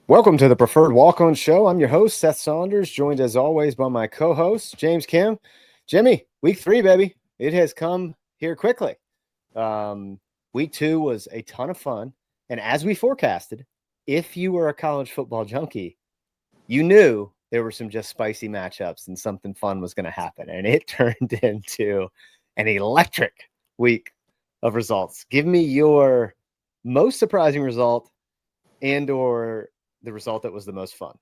Welcome to the Preferred Walk-On Show. I'm your host, Seth Saunders, joined as always by my co-host, James Kim. Jimmy, week 3, baby. It has come here quickly. Week 2 was a ton of fun. And as we forecasted, if you were a college football junkie, you knew there were some just spicy matchups and something fun was going to happen. And it turned into an electric week of results. Give me your most surprising result and or the result that was the most fun.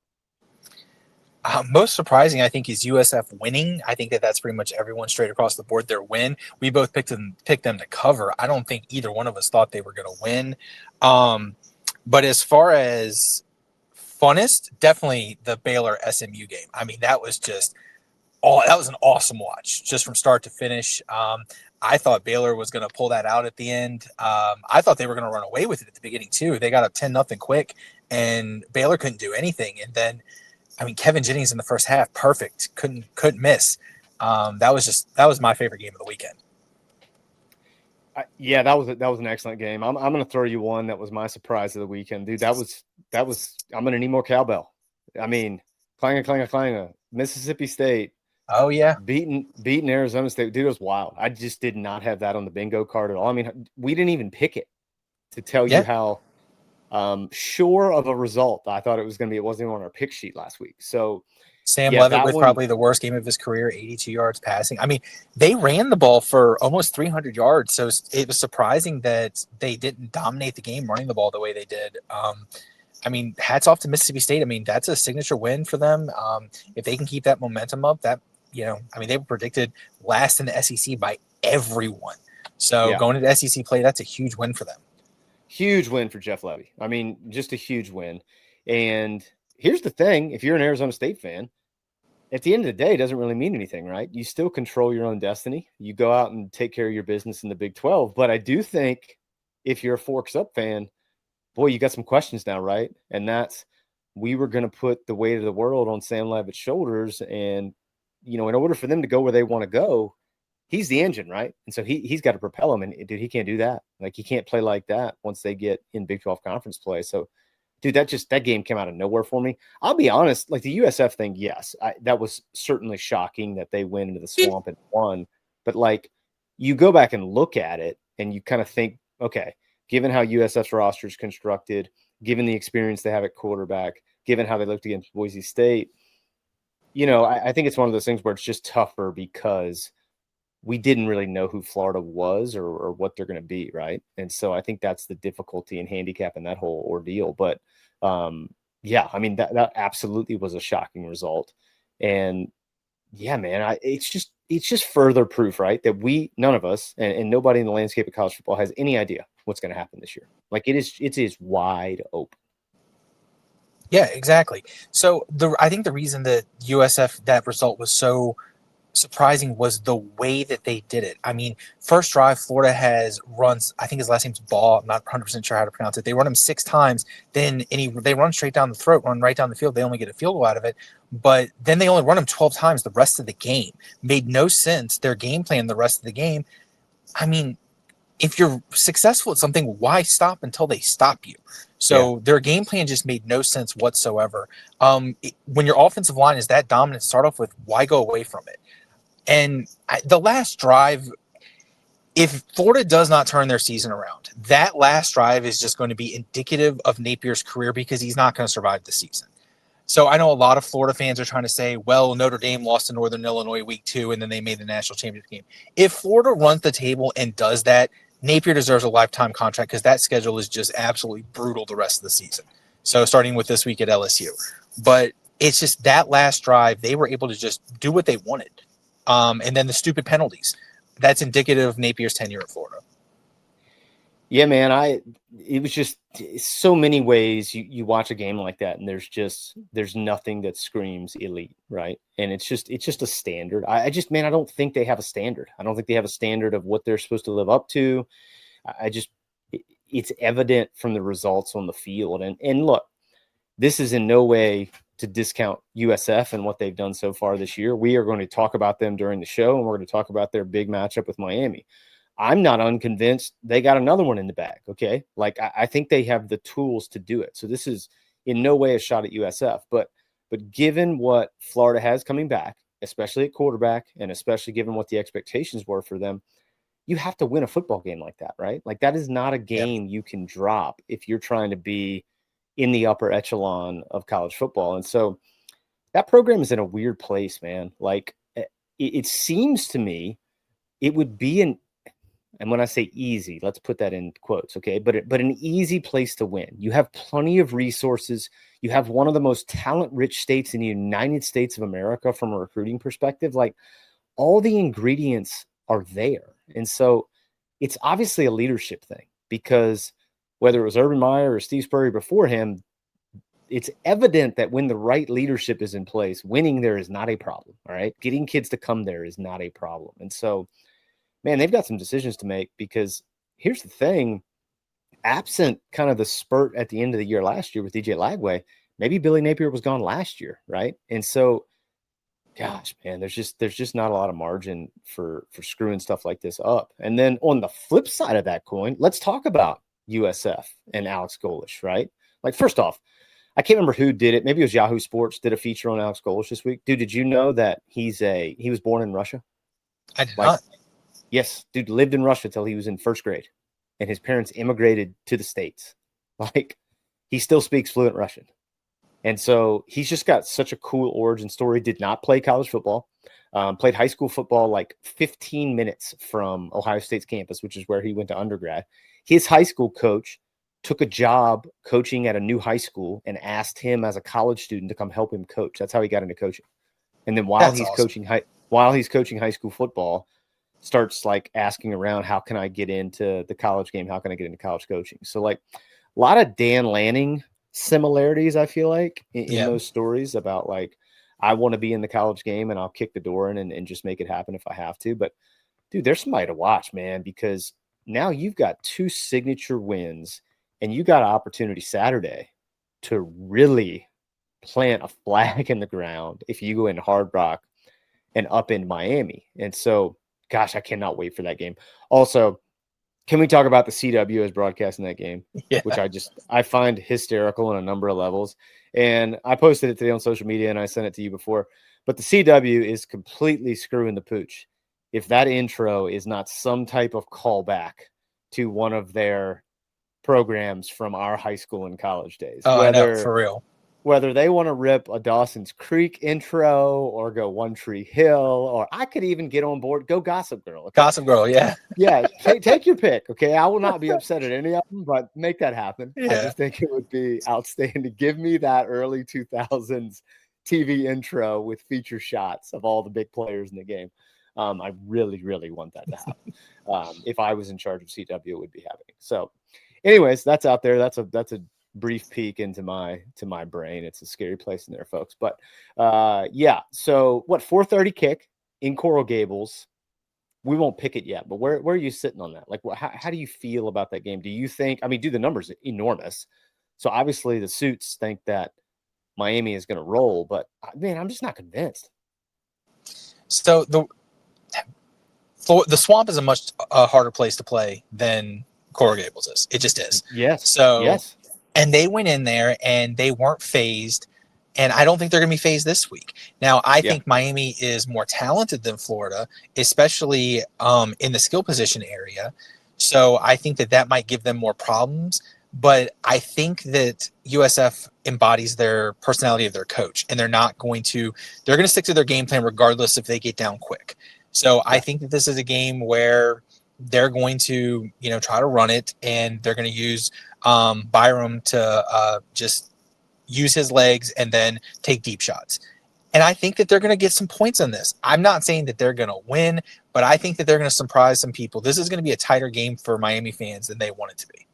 Most surprising, I think, is USF winning. I think that's pretty much everyone straight across the board. Their win. We both picked them to cover. I don't think either one of us thought they were going to win. But as far as funnest, definitely the Baylor SMU game. I mean, that was an awesome watch, just from start to finish. I thought Baylor was going to pull that out at the end. I thought they were going to run away with it at the beginning too. They got up 10-0 quick, and Baylor couldn't do anything. And then, I mean, Kevin Jennings in the first half, perfect, couldn't miss. That was my favorite game of the weekend. Yeah, that was an excellent game. I'm going to throw you one that was my surprise of the weekend, dude. That was. I'm going to need more cowbell. I mean, clanger, Mississippi State. Oh yeah, beating Arizona State, dude. It was wild. I just did not have that on the bingo card at all. I mean, we didn't even pick it to tell you how sure of a result I thought it was going to be. It wasn't even on our pick sheet last week. So Sam Levitt with probably the worst game of his career, 82 yards passing. I mean, they ran the ball for almost 300 yards, so it was surprising that they didn't dominate the game running the ball the way they did. I mean, hats off to Mississippi State. I mean, that's a signature win for them. If they can keep that momentum up, I mean, they were predicted last in the SEC by everyone. So going into SEC play, that's a huge win for them. Huge win for Jeff Levy. I mean, just a huge win. And here's the thing. If you're an Arizona State fan, at the end of the day, it doesn't really mean anything, right? You still control your own destiny. You go out and take care of your business in the Big 12. But I do think if you're a Forks Up fan, boy, you got some questions now, right? And that's, we were going to put the weight of the world on Sam Levitt's shoulders. And, in order for them to go where they want to go, he's the engine, right? And so he's got to propel them. And dude, he can't do that. Like, he can't play like that once they get in Big 12 conference play. So, dude, that game came out of nowhere for me. I'll be honest, like the USF thing, yes, that was certainly shocking that they went into the swamp and won. But like, you go back and look at it and you kind of think, okay, given how USF's roster is constructed, given the experience they have at quarterback, given how they looked against Boise State, I think it's one of those things where it's just tougher because we didn't really know who Florida was or what they're going to be, right? And so I think that's the difficulty in handicapping that whole ordeal. But yeah, I mean, that absolutely was a shocking result. And yeah, man, it's just further proof, right, that none of us and nobody in the landscape of college football has any idea what's going to happen this year. Like, it is wide open. Yeah, exactly. So I think the reason that USF, that result was so surprising was the way that they did it. I mean, first drive, Florida has runs, I think his last name's Ball, I'm not 100% sure how to pronounce it. They run him 6 times, then they run straight down the throat, run right down the field. They only get a field goal out of it, but then they only run him 12 times the rest of the game. Made no sense, their game plan the rest of the game. I mean, if you're successful at something, why stop until they stop you? So their game plan just made no sense whatsoever. When your offensive line is that dominant, start off with, why go away from it? And the last drive, if Florida does not turn their season around, that last drive is just going to be indicative of Napier's career because he's not going to survive the season. So I know a lot of Florida fans are trying to say, well, Notre Dame lost to Northern Illinois week 2, and then they made the national championship game. If Florida runs the table and does that, Napier deserves a lifetime contract because that schedule is just absolutely brutal the rest of the season. So starting with this week at LSU. But it's just that last drive, they were able to just do what they wanted. And then the stupid penalties. That's indicative of Napier's tenure at Florida. Yeah, man, it was just so many ways you watch a game like that, and there's nothing that screams elite, right? And it's just a standard. I don't think they have a standard. I don't think they have a standard of what they're supposed to live up to. It's evident from the results on the field. And look, this is in no way to discount USF and what they've done so far this year. We are going to talk about them during the show, and we're going to talk about their big matchup with Miami. I'm not unconvinced they got another one in the bag. Okay. Like, I think they have the tools to do it. So this is, in no way a shot at USF. But given what Florida has coming back, especially at quarterback, and especially given what the expectations were for them, you have to win a football game like that, right? Like that is not a game you can drop if you're trying to be in the upper echelon of college football. And so that program is in a weird place, man. Like it seems to me it would be and when I say easy, let's put that in quotes, okay? But an easy place to win. You have plenty of resources. You have one of the most talent-rich states in the United States of America from a recruiting perspective. Like all the ingredients are there. And so it's obviously a leadership thing because whether it was Urban Meyer or Steve Spurrier before him, it's evident that when the right leadership is in place, winning there is not a problem. All right. Getting kids to come there is not a problem. And so, man, they've got some decisions to make because here's the thing. Absent kind of the spurt at the end of the year last year with DJ Lagway, maybe Billy Napier was gone last year. Right. And so, gosh, man, there's just not a lot of margin for screwing stuff like this up. And then on the flip side of that coin, let's talk about USF and Alex Golesh, right? Like, first off, I can't remember who did it. Maybe it was Yahoo Sports did a feature on Alex Golesh this week. Dude, did you know that he was born in Russia? I did not. Yes, dude lived in Russia till he was in first grade, and his parents immigrated to the States. Like, he still speaks fluent Russian. And so he's just got such a cool origin story. Did not play college football. Played high school football like 15 minutes from Ohio State's campus, which is where he went to undergrad. His high school coach took a job coaching at a new high school and asked him as a college student to come help him coach. That's how he got into coaching. And then while he's coaching high school football, starts like asking around, how can I get into the college game? How can I get into college coaching? So like a lot of Dan Lanning similarities, I feel like, in those stories about like, I want to be in the college game and I'll kick the door in and just make it happen if I have to. But dude, there's somebody to watch, man, because now you've got 2 signature wins and you got an opportunity Saturday to really plant a flag in the ground if you go in Hard Rock and up in Miami. And so, gosh, I cannot wait for that game. Also, can we talk about the CW as broadcasting that game, which I find hysterical on a number of levels. And I posted it today on social media and I sent it to you before, but the CW is completely screwing the pooch if that intro is not some type of callback to one of their programs from our high school and college days. Oh, I know, for real. Whether they want to rip a Dawson's Creek intro or go One Tree Hill, or I could even get on board, go Gossip Girl. Okay? Gossip Girl, yeah. Yeah, take your pick, okay? I will not be upset at any of them, but make that happen. Yeah. I just think it would be outstanding. Give me that early 2000s TV intro with feature shots of all the big players in the game. I really, really want that to happen. If I was in charge of CW, it would be happening. So anyways, that's out there. That's a brief peek into my brain. It's a scary place in there, folks. But yeah. So what, 4:30 kick in Coral Gables? We won't pick it yet, but where are you sitting on that? Like, how do you feel about that game? Do you think? I mean, the numbers are enormous. So obviously the suits think that Miami is going to roll, but man, I'm just not convinced. So the Swamp is a much harder place to play than Coral Gables is. It just is. Yes. So yes. And they went in there and they weren't phased. And I don't think they're going to be phased this week. Now, I think Miami is more talented than Florida, especially in the skill position area. So I think that might give them more problems. But I think that USF embodies their personality of their coach, and they're going to stick to their game plan regardless if they get down quick. So I think that this is a game where they're going to, try to run it, and they're going to use Byram to just use his legs and then take deep shots. And I think that they're going to get some points on this. I'm not saying that they're going to win, but I think that they're going to surprise some people. This is going to be a tighter game for Miami fans than they want it to be.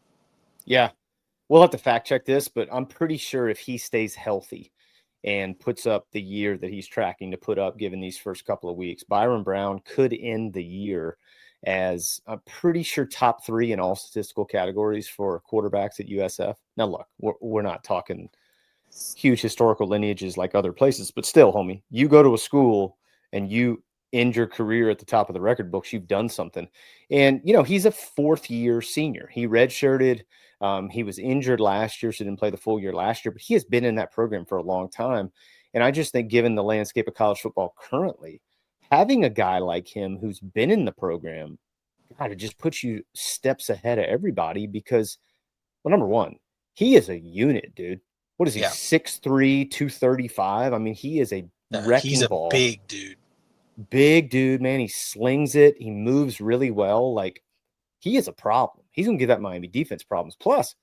Yeah. We'll have to fact check this, but I'm pretty sure if he stays healthy and puts up the year that he's tracking to put up, given these first couple of weeks, Byron Brown could end the year as I'm pretty sure top 3 in all statistical categories for quarterbacks at USF. Now, look, we're not talking huge historical lineages like other places, but still, homie, you go to a school and you end your career at the top of the record books, you've done something. And, he's a 4th-year senior. He redshirted He was injured last year, so didn't play the full year last year, but he has been in that program for a long time. And I just think, given the landscape of college football currently, having a guy like him who's been in the program, God, it just puts you steps ahead of everybody because, well, number one, he is a unit, dude. What is he, Yeah. 6'3", 235? I mean, he is a wrecking He's a ball. big dude. Big dude, man. He slings it. He moves really well. Like, he is a problem. He's going to give that Miami defense problems. Plus,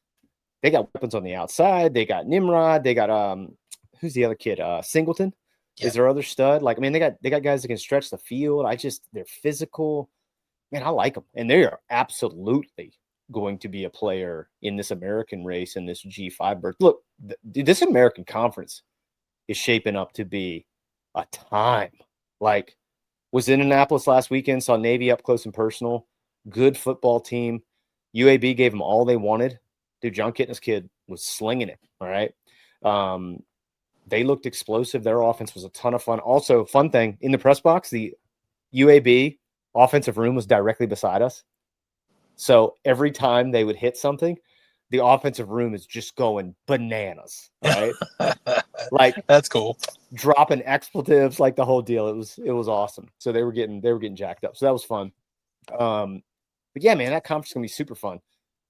they got weapons on the outside. They got Nimrod. They got who's the other kid? Singleton is their other stud. Like, I mean, they got guys that can stretch the field. They're physical. Man, I like them, and they are absolutely going to be a player in this American race and this G5 berth. Look, this American Conference is shaping up to be a time. Like, was in Annapolis last weekend, saw Navy up close and personal. Good football team. UAB gave them all they wanted. Dude, John Kitna's kid was slinging it. All right. They looked explosive. Their offense was a ton of fun. Also, fun thing, in the press box, the UAB offensive room was directly beside us. So every time they would hit something, the offensive room is just going bananas, right? Like, that's cool. Dropping expletives, like the whole deal. It was awesome. So they were getting jacked up. So that was fun. But yeah, man, that conference is gonna be super fun.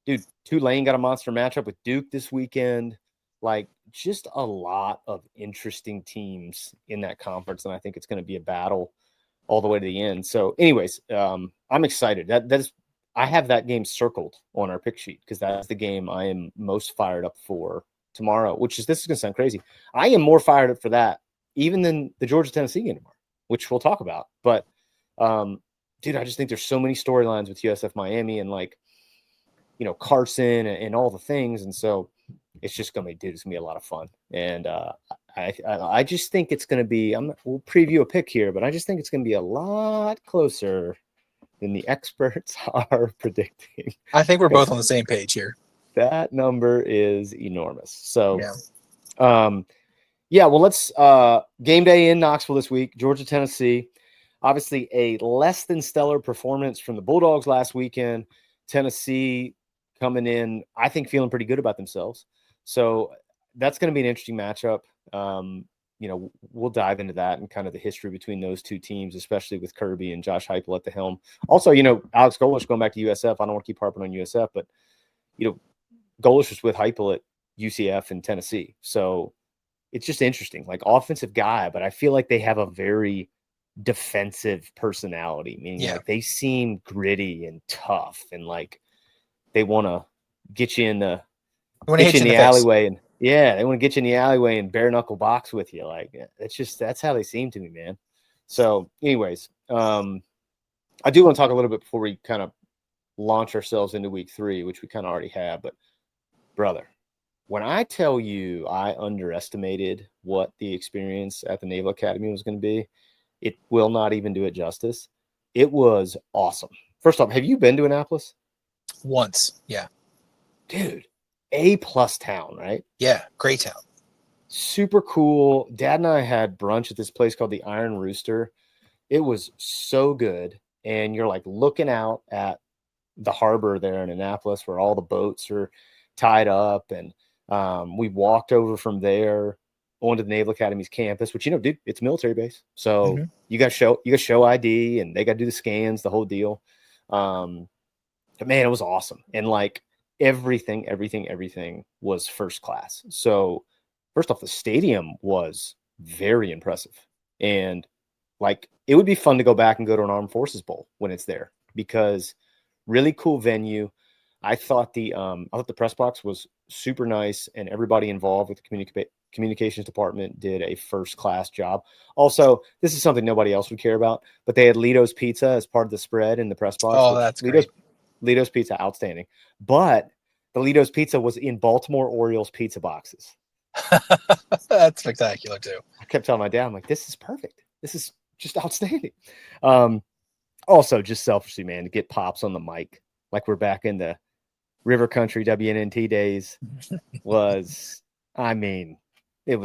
Dude, Tulane got a monster matchup with Duke this weekend. Like, just a lot of interesting teams in that conference, and I think it's going to be a battle all the way to the end. So, anyways, I'm excited. I have that game circled on our pick sheet because that's the game I am most fired up for tomorrow. This is going to sound crazy. I am more fired up for that even than the Georgia-Tennessee game tomorrow, which we'll talk about. But, dude, I just think there's so many storylines with USF-Miami and, like, Carson and all the things. And so it's just going to be a lot of fun. And I just think it's going to be, we'll preview a pick here, but I just think it's going to be a lot closer than the experts are predicting. I think we're both on the same page here. That number is enormous. So, yeah, well, let's game day in Knoxville this week, Georgia, Tennessee. Obviously a less than stellar performance from the Bulldogs last weekend. Tennessee coming in, I think, feeling pretty good about themselves. So that's going to be an interesting matchup. We'll dive into that and kind of the history between those two teams, especially with Kirby and Josh Heupel at the helm. Also, Alex Golesh going back to USF. I don't want to keep harping on USF, but, Golesh was with Heupel at UCF and Tennessee. So it's just interesting, like, offensive guy, but I feel like they have a very defensive personality, meaning like they seem gritty and tough and like they want to get you in the alleyway and they want to get you in the alleyway and bare knuckle box with you. Like, that's how they seem to me, man. So anyways, I do want to talk a little bit before we kind of launch ourselves into week 3, which we kind of already have, but brother, when I tell you I underestimated what the experience at the Naval Academy was going to be, it will not even do it justice. It was awesome. First off, have you been to Annapolis? Once, yeah. Dude, A+ town, right? Yeah, great town. Super cool. Dad and I had brunch at this place called the Iron Rooster. It was so good. And you're like looking out at the harbor there in Annapolis where all the boats are tied up. And we walked over from there onto the Naval Academy's campus, which, dude, it's a military base. So you got to show ID and they got to do the scans, the whole deal. But man, it was awesome. And like everything was first class. So first off, the stadium was very impressive. And like, it would be fun to go back and go to an Armed Forces Bowl when it's there because really cool venue. I thought the press box was super nice and everybody involved with the communications department did a first class job. Also, this is something nobody else would care about, but they had Lito's Pizza as part of the spread in the press box. Oh, that's great. Lito's Pizza, outstanding. But the Lito's Pizza was in Baltimore Orioles pizza boxes. That's spectacular too. I kept telling my dad, I'm like, this is perfect. This is just outstanding. Also, just selfishly, man, to get Pops on the mic, like we're back in the River Country WNNT days, it was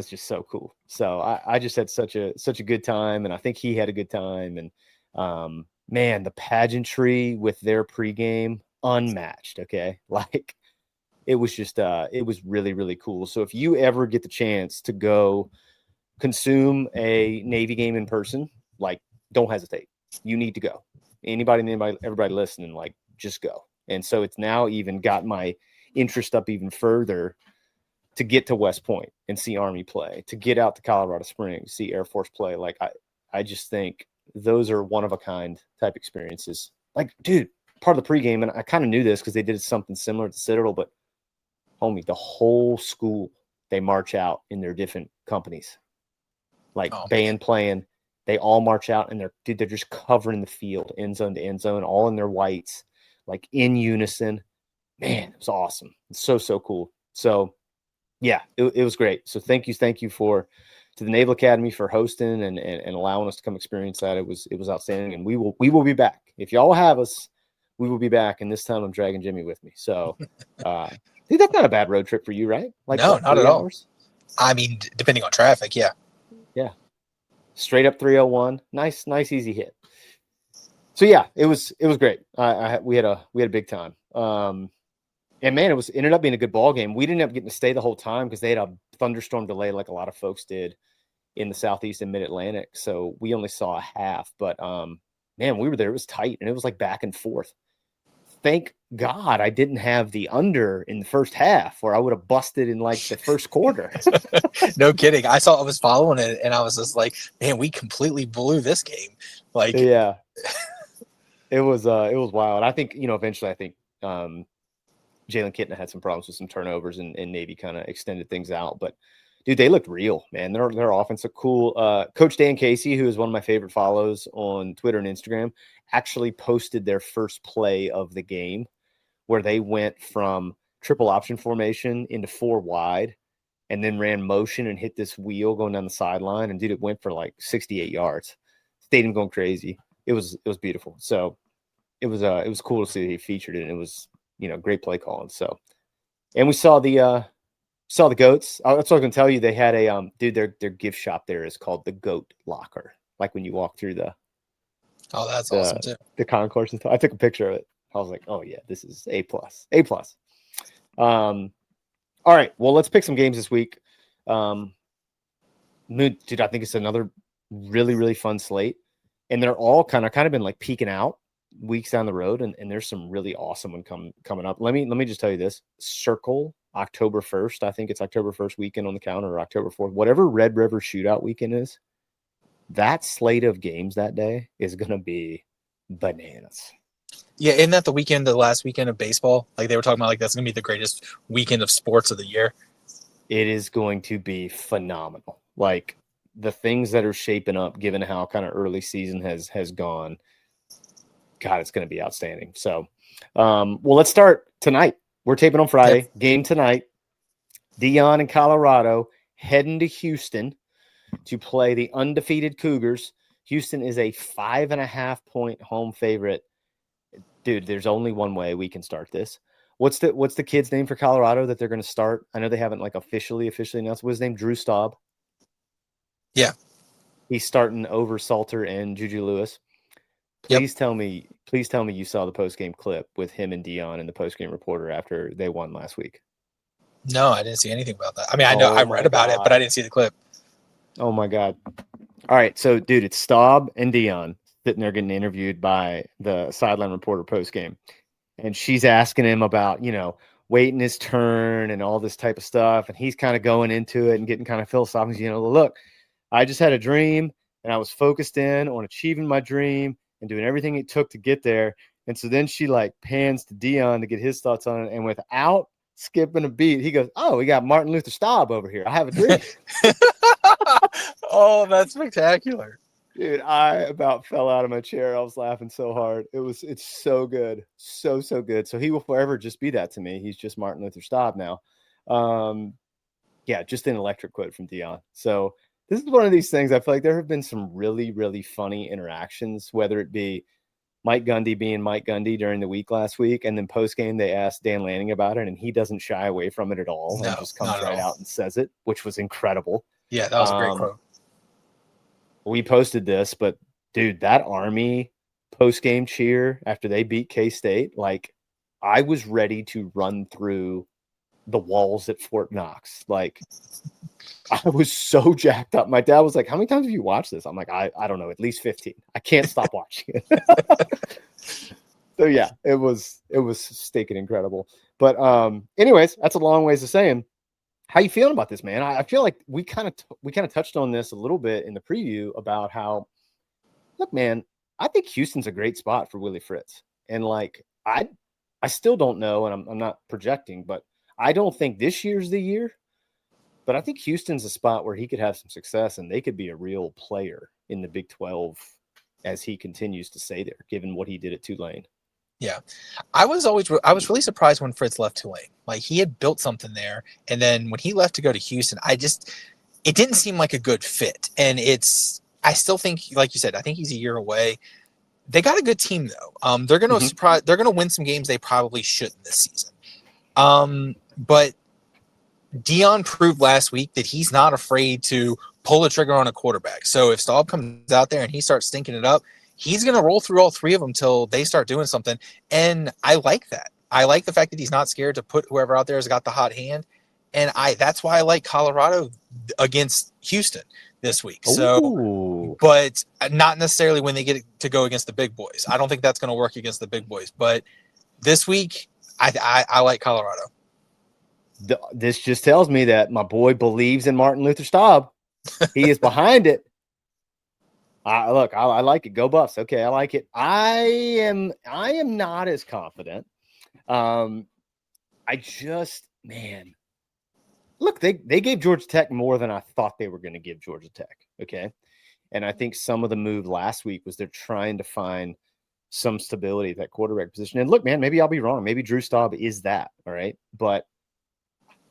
just so cool. So I just had such a good time, and I think he had a good time. And man, the pageantry with their pregame, unmatched. Okay, like it was just it was really, really cool. So if you ever get the chance to go consume a Navy game in person, like, don't hesitate. You need to go. Anybody, everybody listening, like, just go. And so it's now even got my interest up even further to get to West Point and see Army play, to get out to Colorado Springs, see Air Force play. Like, I just think those are one of a kind type experiences. Like, dude, part of the pregame, and I kind of knew this because they did something similar at the Citadel, but homie, the whole school, they march out in their different companies, like band playing. They all march out, and they're just covering the field, end zone to end zone, all in their whites, like in unison. Man, it was awesome. It's so cool. So yeah, it was great. So thank you to the Naval Academy for hosting and allowing us to come experience that. It was outstanding, and we will be back. If y'all have us, we will be back. And this time I'm dragging Jimmy with me. So dude, that's not a bad road trip for you, right? Like, no, what, not 3 at all. hours? I mean, depending on traffic, yeah. Yeah. Straight up 301. Nice, easy hit. So yeah, it was great. We had a big time. And man, it ended up being a good ball game. We didn't end up getting to stay the whole time because they had a thunderstorm delay, like a lot of folks did in the Southeast and Mid-Atlantic. So we only saw a half. But man, we were there. It was tight, and it was like back and forth. Thank God I didn't have the under in the first half, or I would have busted in like the first quarter. No kidding. I was following it, and I was just like, man, we completely blew this game. Like, yeah, it was wild. I think, eventually, I think Jalen Kitna had some problems with some turnovers, and Navy kind of extended things out. But dude, they looked real, man. Their offense looked cool. Coach Dan Casey, who is one of my favorite follows on Twitter and Instagram, actually posted their first play of the game where they went from triple option formation into 4 wide and then ran motion and hit this wheel going down the sideline. And dude, it went for like 68 yards. Stadium going crazy. It was beautiful. So it was cool to see he featured it. And it was, great play calling. So, and we saw the goats. That's what I was going to tell you. They had a dude. Their gift shop there is called the Goat Locker. Like when you walk through that's awesome too. The concourse and stuff. I took a picture of it. I was like, oh yeah, this is A+. All right, well, let's pick some games this week. Dude, I think it's another really, really fun slate, and they're all kind of been like peeking out weeks down the road, and there's some really awesome one coming up. Let me just tell you this: circle October 1st. I think it's October 1st weekend on the calendar, or October 4th, whatever Red River Shootout weekend is. That slate of games that day is going to be bananas. Yeah, isn't that the last weekend of baseball? Like they were talking about, like that's going to be the greatest weekend of sports of the year. It is going to be phenomenal. Like the things that are shaping up, given how kind of early season has gone. God, it's going to be outstanding. So, well, let's start tonight. We're taping on Friday. Yep. Game tonight. Dion in Colorado heading to Houston to play the undefeated Cougars. Houston is a 5.5-point home favorite. Dude, there's only one way we can start this. What's the kid's name for Colorado that they're going to start? I know they haven't like officially announced. What's his name? Drew Staub. Yeah. He's starting over Salter and Juju Lewis. Please tell me you saw the post-game clip with him and Dion and the post-game reporter after they won last week. No, I didn't see anything about that. I mean, I know I read about it, but I didn't see the clip. Oh my God. All right. So dude, it's Staub and Dion sitting there getting interviewed by the sideline reporter post-game. And she's asking him about, waiting his turn and all this type of stuff. And he's kind of going into it and getting kind of philosophical. Look, I just had a dream and I was focused in on achieving my dream and doing everything it took to get there. And so then she like pans to Dion to get his thoughts on it. And without skipping a beat, he goes, oh, we got Martin Luther Staub over here. I have a dream. Oh, that's spectacular. Dude, I about fell out of my chair. I was laughing so hard. It's so good. So good. So he will forever just be that to me. He's just Martin Luther Staub now. Yeah, just an electric quote from Dion. So this is one of these things. I feel like there have been some really, really funny interactions, whether it be Mike Gundy being Mike Gundy during the week last week, and then post game they asked Dan Lanning about it, and he doesn't shy away from it at all. No, and just comes right out and says it, which was incredible. Yeah, that was a great quote. We posted this, but dude, that Army post-game cheer after they beat K-State, like I was ready to run through the walls at Fort Knox. Like, I was so jacked up. My dad was like, how many times have you watched this? I'm like, I don't know, at least 15. I can't stop watching it. So yeah, it was stinking incredible. But anyways, that's a long ways of saying, how you feeling about this, man? I feel like we kind of touched on this a little bit in the preview about how, look, man, I think Houston's a great spot for Willie Fritz. And like, I still don't know, and I'm not projecting, but I don't think this year's the year. But I think Houston's a spot where he could have some success, and they could be a real player in the Big 12 as he continues to stay there, given what he did at Tulane. Yeah, I was really surprised when Fritz left Tulane. Like, he had built something there, and then when he left to go to Houston, it didn't seem like a good fit. And I still think, like you said, I think he's a year away. They got a good team though. They're going to surprise. They're going to win some games they probably shouldn't this season. But Dion proved last week that he's not afraid to pull the trigger on a quarterback. So if Staub comes out there and he starts stinking it up, he's going to roll through all three of them till they start doing something. And I like that. I like the fact that he's not scared to put whoever out there has got the hot hand. And that's why I like Colorado against Houston this week. So, but not necessarily when they get to go against the big boys. I don't think that's going to work against the big boys. But this week, I like Colorado. This just tells me that my boy believes in Martin Luther Staub. He is behind it. I like it. Go Buffs. Okay, I like it. I am not as confident. Man, look, they gave Georgia Tech more than I thought they were going to give Georgia Tech. Okay, and I think some of the move last week was they're trying to find some stability at that quarterback position. And look, man, maybe I'll be wrong. Maybe Drew Staub is that. All right, but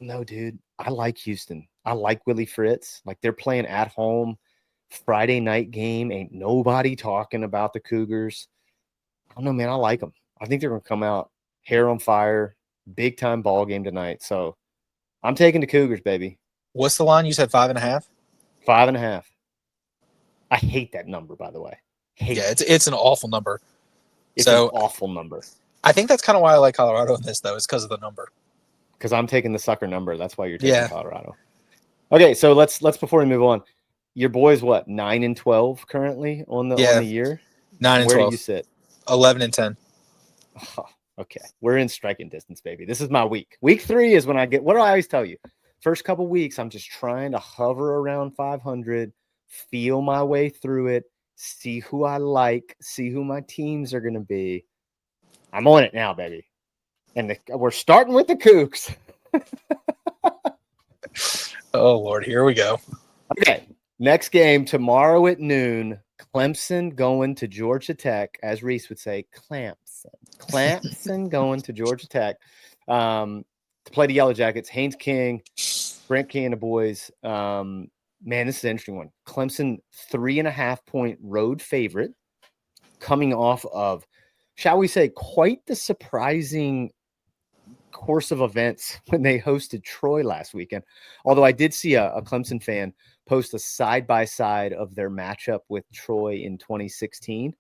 no, dude, I like Houston. I like Willie Fritz. Like, they're playing at home. Friday night game. Ain't nobody talking about the Cougars. I don't know, man. I like them. I think they're going to come out hair on fire. Big time ball game tonight. So I'm taking the Cougars, baby. What's the line? You said 5.5? 5.5. I hate that number, by the way. It's an awful number. It's an awful number. I think that's kind of why I like Colorado in this, though. It's because of the number. Because I'm taking the sucker number. That's why you're taking Colorado. Okay, so let's before we move on. Your boys, what, 9-12 currently on the year? 9-12. Where do you sit? 11-10. Oh, okay, we're in striking distance, baby. This is my week. Week 3 is when I get. What do I always tell you? First couple weeks, I'm just trying to hover around 500, feel my way through it, see who I like, see who my teams are going to be. I'm on it now, baby. And we're starting with the Cougs. Oh, Lord, here we go. Okay, next game tomorrow at noon. Clemson going to Georgia Tech, as Reese would say, Clemson going to Georgia Tech to play the Yellow Jackets. Haynes King, Brent King, and the boys. Man, this is an interesting one. Clemson, 3.5-point road favorite, coming off of, shall we say, quite the surprising course of events when they hosted Troy last weekend. Although I did see a Clemson fan post a side-by-side of their matchup with Troy in 2016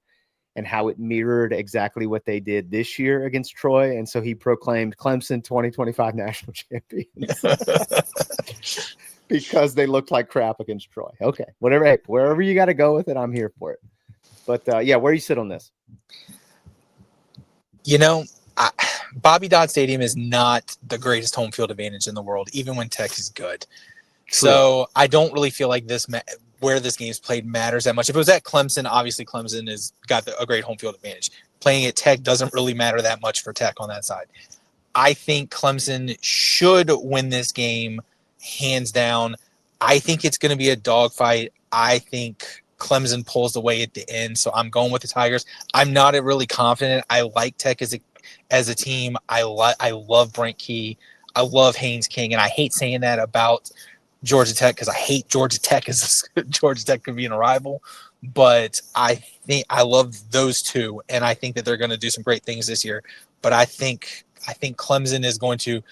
and how it mirrored exactly what they did this year against Troy. And so he proclaimed Clemson 2025 national champions because they looked like crap against Troy. Okay, wherever you got to go with it, I'm here for it. But yeah, where do you sit on this? You know, Bobby Dodd Stadium is not the greatest home field advantage in the world, even when Tech is good. True. So I don't really feel like where this game is played matters that much. If it was at Clemson, obviously Clemson has got a great home field advantage. Playing at Tech doesn't really matter that much for Tech on that side. I think Clemson should win this game hands down. I think it's going to be a dogfight. I think Clemson pulls away at the end, so I'm going with the Tigers. I'm not really confident. I like Tech as a team. I love Brent Key. I love Haynes King, and I hate saying that about Georgia Tech because I hate Georgia Tech as Georgia Tech could be a rival. But I think I love those two, and I think that they're going to do some great things this year. But I think Clemson is going to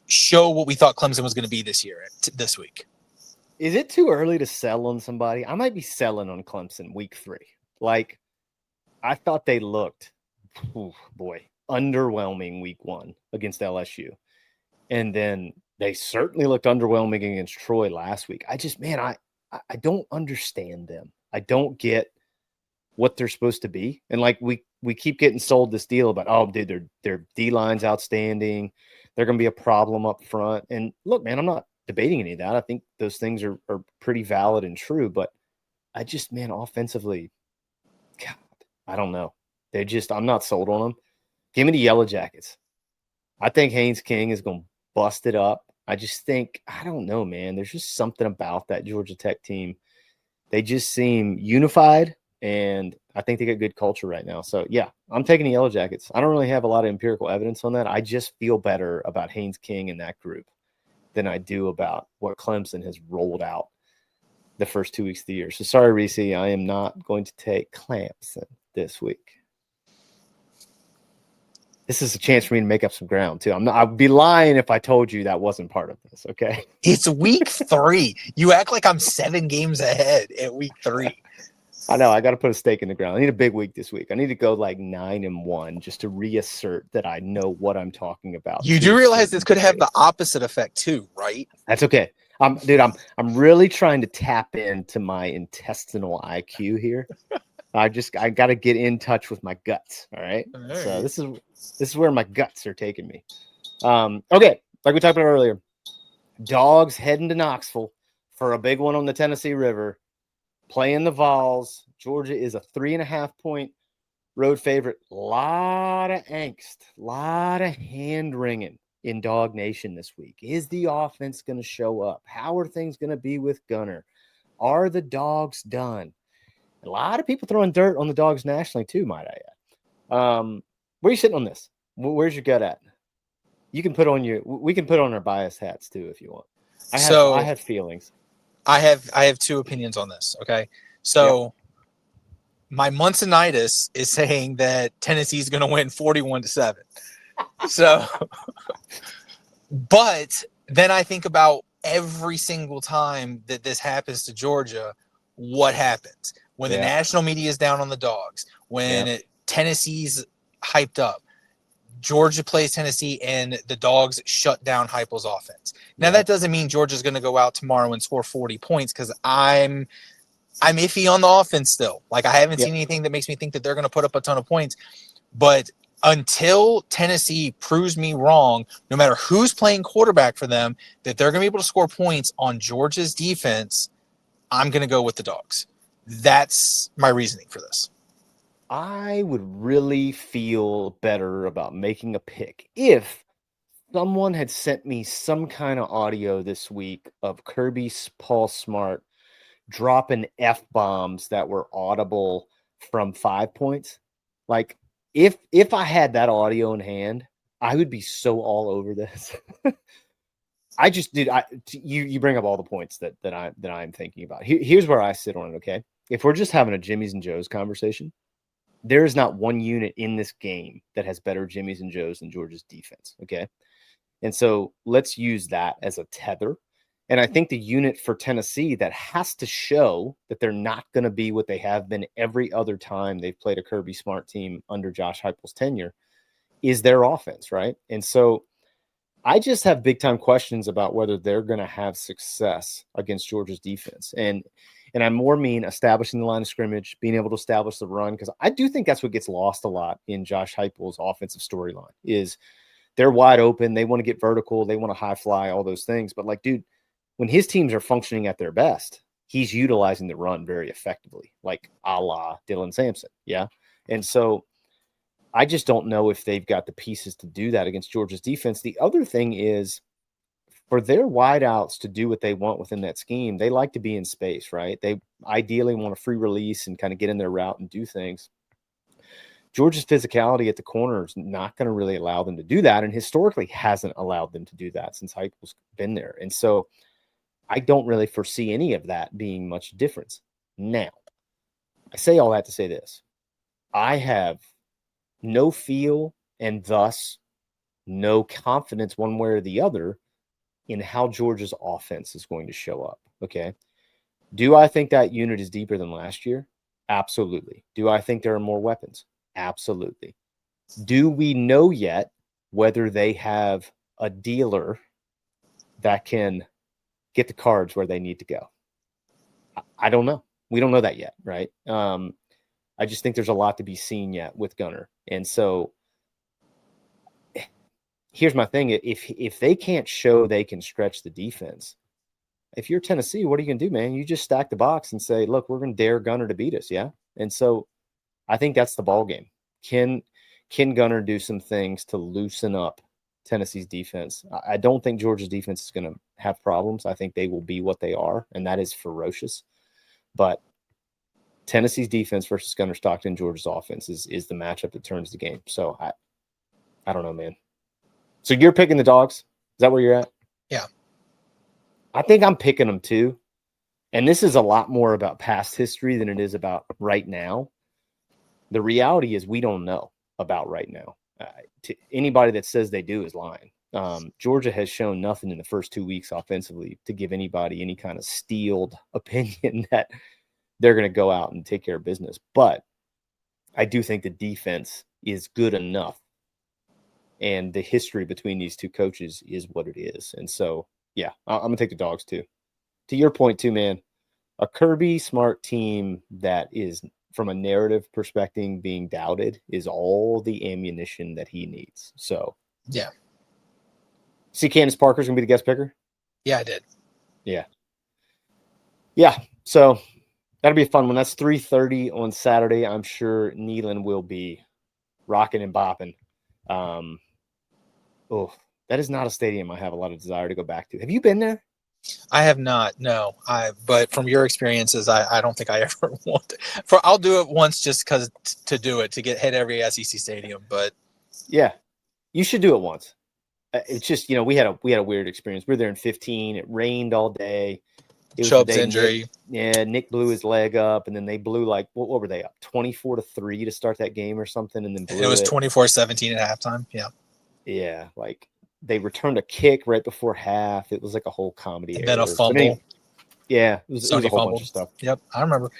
show what we thought Clemson was going to be this week. Is it too early to sell on somebody? I might be selling on Clemson week 3. Like, I thought they looked, underwhelming week 1 against LSU. And then they certainly looked underwhelming against Troy last week. I just, man, I don't understand them. I don't get what they're supposed to be. And like we keep getting sold this deal about, oh, dude, their D-line's outstanding. They're going to be a problem up front. And look, man, I'm not debating any of that. I think those things are pretty valid and true. But I just, man, offensively, God, I don't know. I'm not sold on them. Give me the Yellow Jackets. I think Haynes King is going to bust it up. I just think, I don't know, man. There's just something about that Georgia Tech team. They just seem unified, and I think they got good culture right now. So, yeah, I'm taking the Yellow Jackets. I don't really have a lot of empirical evidence on that. I just feel better about Haynes King and that group than I do about what Clemson has rolled out the first 2 weeks of the year. So, sorry, Reese, I am not going to take Clemson this week. This is a chance for me to make up some ground, too. I'd be lying if I told you that wasn't part of this, okay? It's week 3. You act like I'm 7 games ahead at week 3. I know. I got to put a stake in the ground. I need a big week this week. I need to go like 9-1 just to reassert that I know what I'm talking about. You do realize this could have the opposite effect, too, right? That's okay. Dude, I'm really trying to tap into my intestinal IQ here. I got to get in touch with my guts. All right. So this is where my guts are taking me. Okay. Like we talked about earlier, Dogs heading to Knoxville for a big one on the Tennessee River, playing the Vols. Georgia is a 3.5-point road favorite. Lot of angst, lot of hand wringing in Dog Nation this week. Is the offense going to show up? How are things going to be with Gunner? Are the Dogs done? A lot of people throwing dirt on the Dogs nationally too, might I add. Where are you sitting on this? Where's your gut at? We can put on our bias hats too if you want. I have feelings. I have 2 opinions on this. Okay, so my Munsonitis is saying that Tennessee's going to win 41-7. So, but then I think about every single time that this happens to Georgia, what happens when the national media is down on the Dogs, when Tennessee's hyped up, Georgia plays Tennessee and the Dogs shut down Heupel's offense. Now that doesn't mean Georgia's going to go out tomorrow and score 40 points because I'm iffy on the offense still. Like I haven't seen anything that makes me think that they're going to put up a ton of points. But until Tennessee proves me wrong, no matter who's playing quarterback for them, that they're going to be able to score points on Georgia's defense, I'm going to go with the Dogs. That's my reasoning for this. I would really feel better about making a pick if someone had sent me some kind of audio this week of Kirby Paul Smart dropping F-bombs that were audible from 5 points. Like, if I had that audio in hand, I would be so all over this. You bring up all the points that I'm thinking about. Here's where I sit on it, okay? If we're just having a Jimmy's and Joe's conversation, there is not one unit in this game that has better Jimmy's and Joe's than Georgia's defense, okay? And so let's use that as a tether. And I think the unit for Tennessee that has to show that they're not going to be what they have been every other time they've played a Kirby Smart team under Josh Heupel's tenure is their offense, right? And so I just have big time questions about whether they're going to have success against Georgia's defense. And I more mean establishing the line of scrimmage, being able to establish the run, because I do think that's what gets lost a lot in Josh Heupel's offensive storyline is they're wide open. They want to get vertical. They want to high fly, all those things. But like, dude, when his teams are functioning at their best, he's utilizing the run very effectively, like a la Dylan Sampson. Yeah. And so I just don't know if they've got the pieces to do that against Georgia's defense. The other thing is for their wideouts to do what they want within that scheme, they like to be in space, right? They ideally want a free release and kind of get in their route and do things. Georgia's physicality at the corner is not going to really allow them to do that, and historically hasn't allowed them to do that since Heupel's been there. And so I don't really foresee any of that being much difference. Now, I say all that to say this. I have no feel and thus no confidence one way or the other in how Georgia's offense is going to show up. Okay. Do I think that unit is deeper than last year? Absolutely. Do I think there are more weapons? Absolutely. Do we know yet whether they have a dealer that can get the cards where they need to go? I don't know. We don't know that yet, right? I just think there's a lot to be seen yet with Gunner. And so here's my thing. If they can't show they can stretch the defense, if you're Tennessee, what are you going to do, man? You just stack the box and say, look, we're going to dare Gunner to beat us, yeah? And so I think that's the ball game. Can Gunner do some things to loosen up Tennessee's defense? I don't think Georgia's defense is going to have problems. I think they will be what they are, and that is ferocious. But Tennessee's defense versus Gunner Stockton, Georgia's offense is the matchup that turns the game. So I don't know, man. So you're picking the dogs? Is that where you're at? Yeah. I think I'm picking them too. And this is a lot more about past history than it is about right now. The reality is we don't know about right now. To anybody that says they do is lying. Georgia has shown nothing in the first 2 weeks offensively to give anybody any kind of steeled opinion that they're going to go out and take care of business. But I do think the defense is good enough. And the history between these two coaches is what it is. And so, yeah, I'm going to take the dogs too. To your point too, man, a Kirby Smart team that is, from a narrative perspective, being doubted is all the ammunition that he needs. So, yeah. See, Candace Parker's going to be the guest picker? Yeah, I did. Yeah. Yeah. So that'll be a fun one. That's 3:30 on Saturday. I'm sure Neyland will be rocking and bopping. That is not a stadium I have a lot of desire to go back to. Have you been there? I have not, no. But from your experiences, I don't think I ever want to. I'll do it once just because to do it, to hit every SEC stadium. But yeah, you should do it once. It's just, we had a weird experience. We were there in 2015. It rained all day. Chubb's injury. Nick blew his leg up, and then they blew what were they up 24-3 to start that game or something, and then blew it was 24-17 at halftime. Yeah, like they returned a kick right before half. It was like a whole comedy. And then a fumble. Anyway, it was a whole bunch of stuff. Yep, I remember.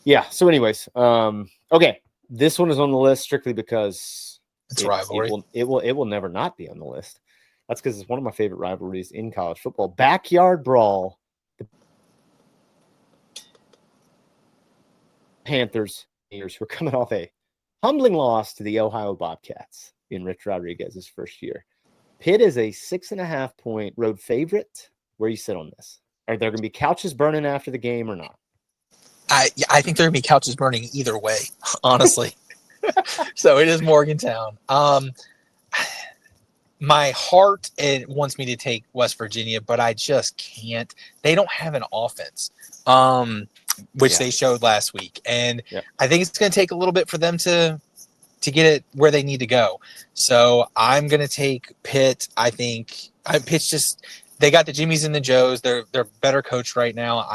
Yeah. So, anyways, okay, this one is on the list strictly because it's a rivalry. It will never not be on the list. That's because it's one of my favorite rivalries in college football. Backyard brawl. The Panthers who are coming off a humbling loss to the Ohio Bobcats in Rich Rodriguez's first year. Pitt is a 6.5-point road favorite. Where you sit on this? Are there going to be couches burning after the game or not? I think there are going to be couches burning either way, honestly. So it is Morgantown. My heart wants me to take West Virginia, but I just can't. They don't have an offense, which they showed last week. And I think it's going to take a little bit for them to get it where they need to go. So I'm going to take Pitt. I think Pitt's just – they got the Jimmies and the Joes. They're better coached right now.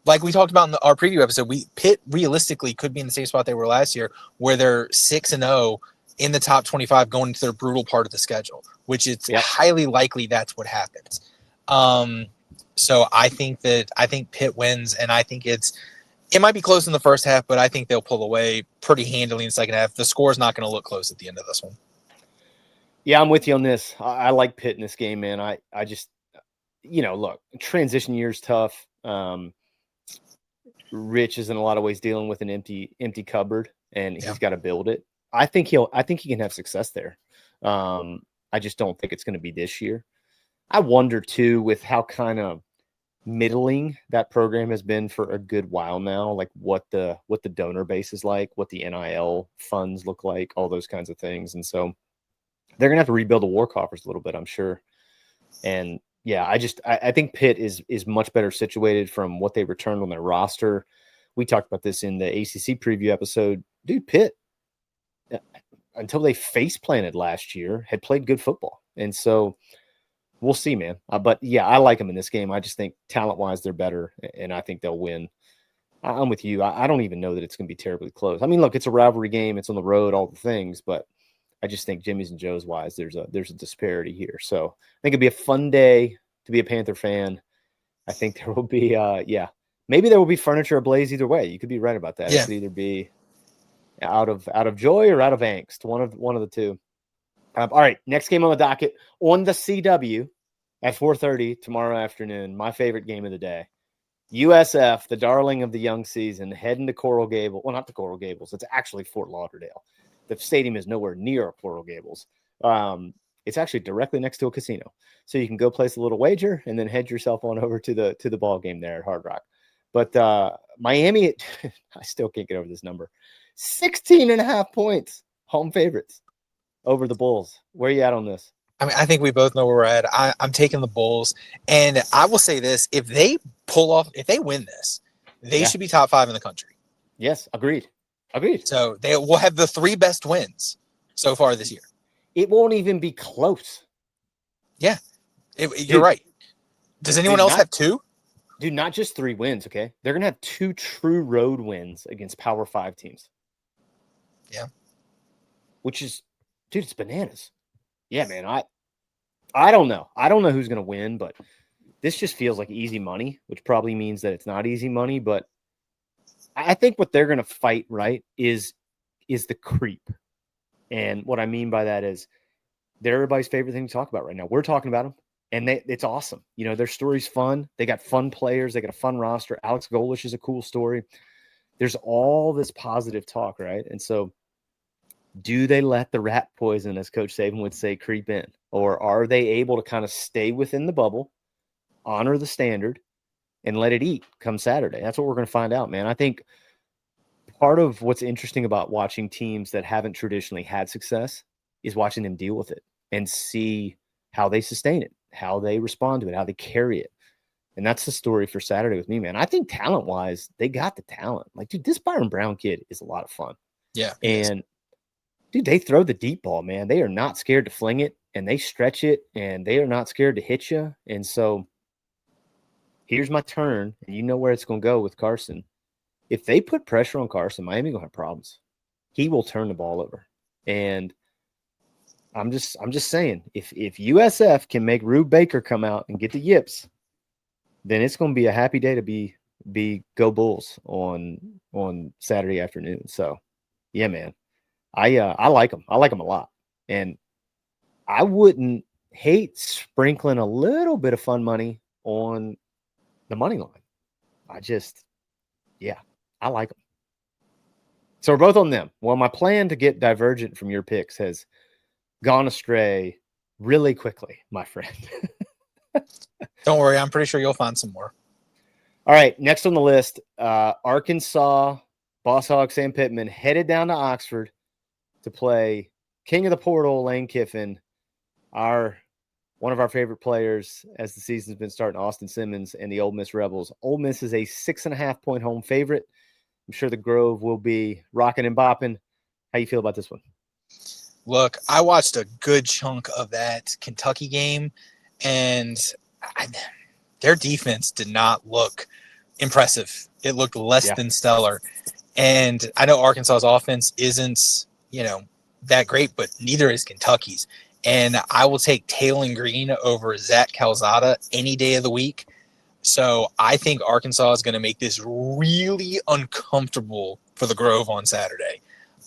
Like we talked about in our preview episode, Pitt realistically could be in the same spot they were last year, where they're 6-0 in the top 25 going into their brutal part of the schedule, which is highly likely that's what happens. So I think Pitt wins, and I think it might be close in the first half, but I think they'll pull away pretty handily in the second half. The score's not going to look close at the end of this one. Yeah, I'm with you on this. I like Pitt in this game, man. I just, look, transition year's tough. Rich is in a lot of ways dealing with an empty cupboard, and he's got to build it. I think he can have success there. I just don't think it's going to be this year. I wonder too, with how kind of middling that program has been for a good while now, like what the donor base is like, what the NIL funds look like, all those kinds of things. And so they're gonna have to rebuild the war coffers a little bit, I'm sure. And yeah, I think Pitt is much better situated from what they returned on their roster. We talked about this in the ACC preview episode. Dude, Pitt, until they face planted last year, had played good football. And so we'll see, man. But yeah, I like them in this game. I just think talent-wise, they're better, and I think they'll win. I'm with you. I don't even know that it's going to be terribly close. I mean, look, it's a rivalry game. It's on the road, all the things, but I just think Jimmy's and Joe's wise, there's a disparity here. So I think it'd be a fun day to be a Panther fan. I think there will be, maybe there will be furniture ablaze either way. You could be right about that. Yeah. It could either be out of joy or out of angst, one of the two. All right, next game on the docket on the CW at 4:30 tomorrow afternoon. My favorite game of the day. USF, the darling of the young season, heading to Coral Gables. Well, not to Coral Gables. It's actually Fort Lauderdale. The stadium is nowhere near Coral Gables. It's actually directly next to a casino, so you can go place a little wager and then head yourself on over to the ball game there at Hard Rock. But Miami, I still can't get over this number. 16.5 points, home favorites over the Bulls. Where are you at on this? I mean, I think we both know where we're at. I'm taking the Bulls, and I will say this: if they win this, they should be top 5 in the country. Yes, agreed. So they will have the 3 best wins so far this year. It won't even be close. Yeah, you're right. Does anyone else have 2? Dude, not just 3 wins, okay? They're going to have 2 true road wins against Power 5 teams. Yeah. Which is, dude, it's bananas. Yeah, man, I don't know. I don't know who's going to win, but this just feels like easy money, which probably means that it's not easy money. But I think what they're going to fight, right, is the creep. And what I mean by that is they're everybody's favorite thing to talk about right now. We're talking about them, and it's awesome. You know, their story's fun. They got fun players. They got a fun roster. Alex Golish is a cool story. There's all this positive talk, right? And so do they let the rat poison, as Coach Saban would say, creep in? Or are they able to kind of stay within the bubble, honor the standard, and let it eat come Saturday? That's what we're going to find out, man. I think part of what's interesting about watching teams that haven't traditionally had success is watching them deal with it and see how they sustain it, how they respond to it, how they carry it. And that's the story for Saturday with me, man. I think talent-wise, they got the talent. Like, dude, this Byron Brown kid is a lot of fun. Yeah. And dude, they throw the deep ball, man. They are not scared to fling it, and they stretch it, and they are not scared to hit you. And so here's my turn, and you know where it's going to go with Carson. If they put pressure on Carson, Miami going to have problems. He will turn the ball over. And I'm just saying, if USF can make Rube Baker come out and get the yips, then it's going to be a happy day to be go Bulls on Saturday afternoon. So, yeah, man. I like them. I like them a lot. And I wouldn't hate sprinkling a little bit of fun money on the money line. I like them. So we're both on them. Well, my plan to get divergent from your picks has gone astray really quickly, my friend. Don't worry. I'm pretty sure you'll find some more. All right. Next on the list, Arkansas, Boss Hog Sam Pittman headed down to Oxford to play King of the Portal, Lane Kiffin, one of our favorite players as the season's been starting, Austin Simmons and the Ole Miss Rebels. Ole Miss is a 6.5-point home favorite. I'm sure the Grove will be rocking and bopping. How you feel about this one? Look, I watched a good chunk of that Kentucky game, and their defense did not look impressive. It looked less than stellar. And I know Arkansas's offense isn't, that great, but neither is Kentucky's. And I will take Taylon Green over Zach Calzada any day of the week. So I think Arkansas is going to make this really uncomfortable for the Grove on Saturday.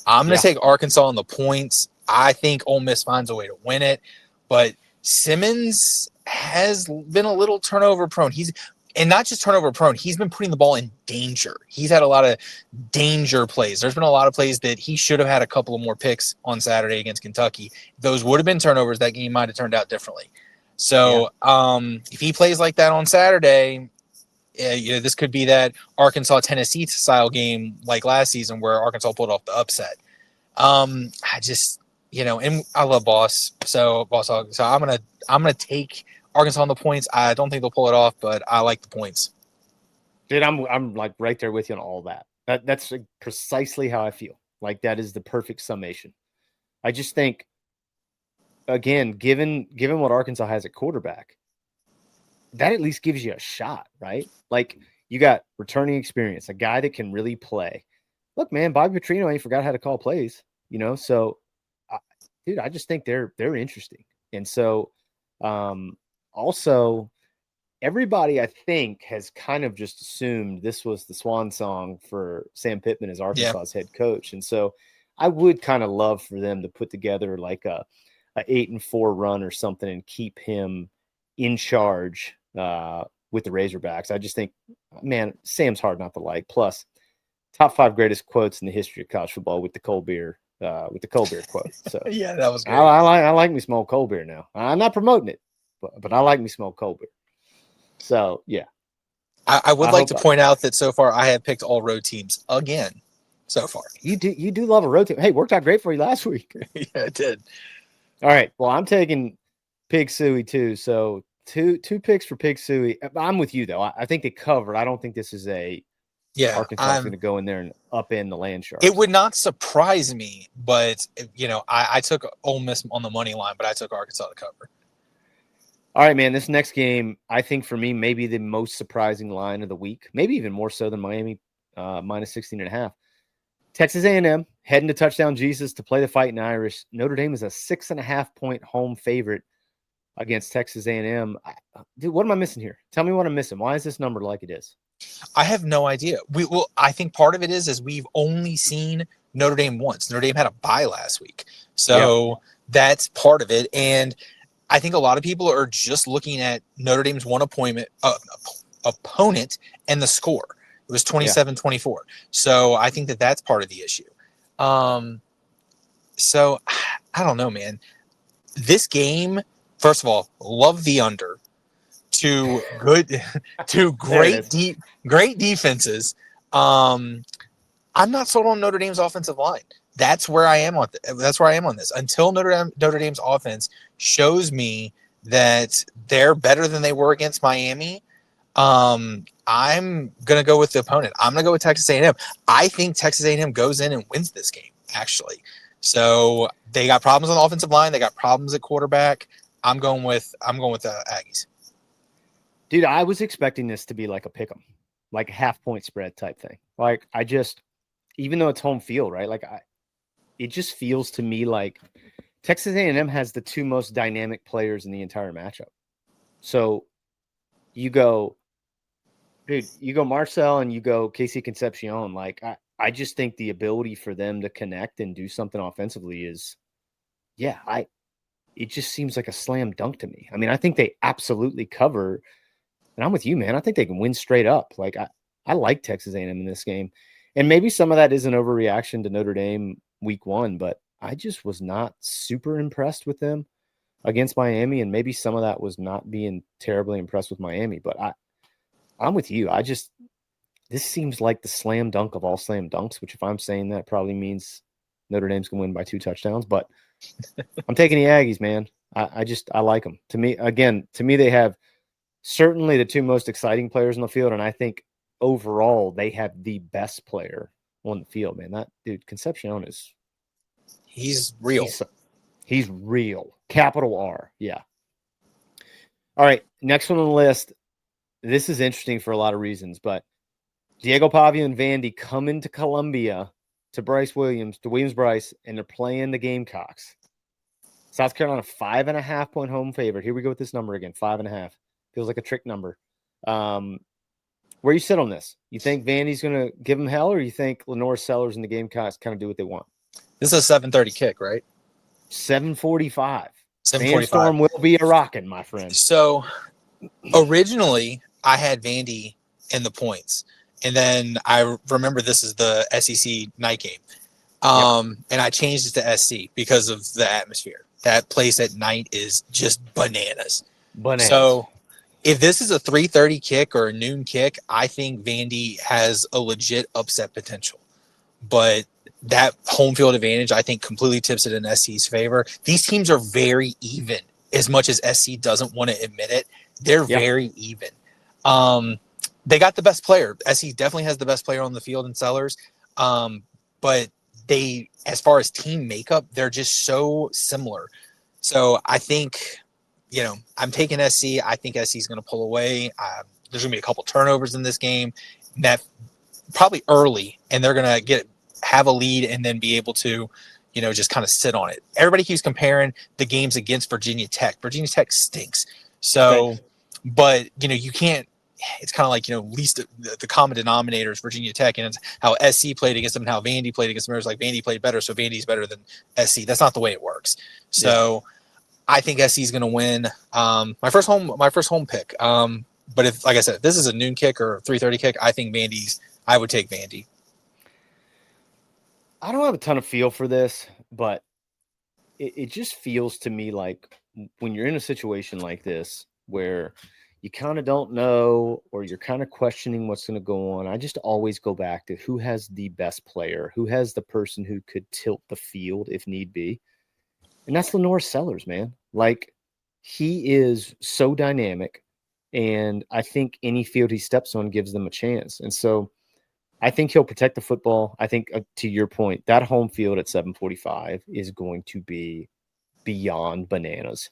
I'm going to take Arkansas on the points. I think Ole Miss finds a way to win it. But Simmons has been a little turnover prone. And not just turnover prone, he's been putting the ball in danger. He's had a lot of danger plays. There's been a lot of plays that he should have had a couple of more picks on Saturday against Kentucky. If those would have been turnovers, that game might have turned out differently. So if he plays like that on Saturday, this could be that Arkansas-Tennessee style game like last season where Arkansas pulled off the upset. And I love Boss Hog. So I'm gonna take Arkansas on the points. I don't think they'll pull it off, but I like the points. Dude, I'm like right there with you on all that. That's like precisely how I feel. Like that is the perfect summation. I just think, again, given what Arkansas has at quarterback, that at least gives you a shot, right? Like you got returning experience, a guy that can really play. Look, man, Bobby Petrino ain't forgot how to call plays, So, dude, I just think they're interesting, and so, also, everybody I think has kind of just assumed this was the swan song for Sam Pittman as Arkansas's head coach, and so I would kind of love for them to put together like a a 8-4 run or something and keep him in charge with the Razorbacks. I just think, man, Sam's hard not to like. Plus, top 5 greatest quotes in the history of college football with the cold beer quote. So Yeah, that was great. I like me some old cold beer now. I'm not promoting it, but I like me some old cold beer. So yeah. I would like to point out that so far I have picked all road teams again. So far, you do love a road team. Hey, worked out great for you last week. Yeah, it did. All right. Well, I'm taking Pig Suey too. So two picks for Pig Suey. I'm with you though. I think they covered. I don't think this is Arkansas is going to go in there and upend the Land Sharks. It would not surprise me, but I took Ole Miss on the money line, but I took Arkansas to cover. All right, man. This next game, I think for me, maybe the most surprising line of the week, maybe even more so than Miami minus 16.5. Texas A&M heading to Touchdown Jesus to play the Fighting Irish. Notre Dame is a 6.5-point home favorite against Texas A&M. Dude, what am I missing here? Tell me what I'm missing. Why is this number like it is? I have no idea. I think part of it is we've only seen Notre Dame once. Notre Dame had a bye last week, so that's part of it. And I think a lot of people are just looking at Notre Dame's opponent and the score. It was 27-24. So I think that's part of the issue. So I don't know, man. This game, first of all, love the under. Two great defenses. I'm not sold on Notre Dame's offensive line. That's where I am on this. Until Notre Dame's offense shows me that they're better than they were against Miami, I'm gonna go with the opponent. I'm gonna go with Texas A&M. I think Texas A&M goes in and wins this game, actually. So they got problems on the offensive line. They got problems at quarterback. I'm going with the Aggies. Dude, I was expecting this to be like a pick'em, like a half-point spread type thing. Like even though it's home field, right? Like it just feels to me like Texas A&M has the 2 most dynamic players in the entire matchup. So you go Marcel and you go Casey Concepcion. Like I just think the ability for them to connect and do something offensively is, it just seems like a slam dunk to me. I mean, I think they absolutely cover, and I'm with you, man. I think they can win straight up. Like I like Texas A&M in this game, and maybe some of that is an overreaction to Notre Dame week 1, but I just was not super impressed with them against Miami, and maybe some of that was not being terribly impressed with Miami. But I'm with you. This seems like the slam dunk of all slam dunks, which if I'm saying that probably means Notre Dame's going to win by 2 touchdowns. But I'm taking the Aggies, man. I like them. To me, they have certainly the 2 most exciting players on the field, and I think overall they have the best player on the field, man. That dude, Concepcion he's real. He's real. Capital R. Yeah. All right. Next one on the list. This is interesting for a lot of reasons, but Diego Pavia and Vandy come into Columbia to Williams-Brice, and they're playing the Gamecocks. South Carolina, 5.5-point home favorite. Here we go with this number again, 5.5. Feels like a trick number. Where you sit on this? You think Vandy's going to give them hell, or you think Lenore Sellers and the Gamecocks kind of do what they want? This is a 7:30 kick, right? 7:45. 7:45. Sandstorm will be a rockin', my friend. So originally I had Vandy in the points, and then I remember this is the SEC night game. And I changed it to SC because of the atmosphere. That place at night is just bananas. So if this is a 3:30 kick or a noon kick, I think Vandy has a legit upset potential. But that home field advantage, I think, completely tips it in SC's favor. These teams are very even. As much as SC doesn't want to admit it, they're very even. They got the best player. SC definitely has the best player on the field in Sellers. But they, as far as team makeup, they're just so similar. So I think, I'm taking SC. I think SC is going to pull away. There's going to be a couple turnovers in this game, that probably early, and they're going to have a lead and then be able to, just kind of sit on it. Everybody keeps comparing the games against Virginia Tech. Virginia Tech stinks. So, but, you can't. It's kind of like, least the common denominator is Virginia Tech, and it's how SC played against them and how Vandy played against them. It's like Vandy played better, so Vandy's better than SC. That's not the way it works. So I think SC is going to win. My first home pick. But if, like I said, if this is a noon kick or 3:30 kick, I think I would take Vandy. I don't have a ton of feel for this, but it just feels to me like when you're in a situation like this where you kind of don't know or you're kind of questioning what's going to go on, I just always go back to who has the best player, who has the person who could tilt the field if need be. And that's Lenore Sellers, man. Like, he is so dynamic, and I think any field he steps on gives them a chance. And so I think he'll protect the football. I think, to your point, that home field at 7:45 is going to be beyond bananas.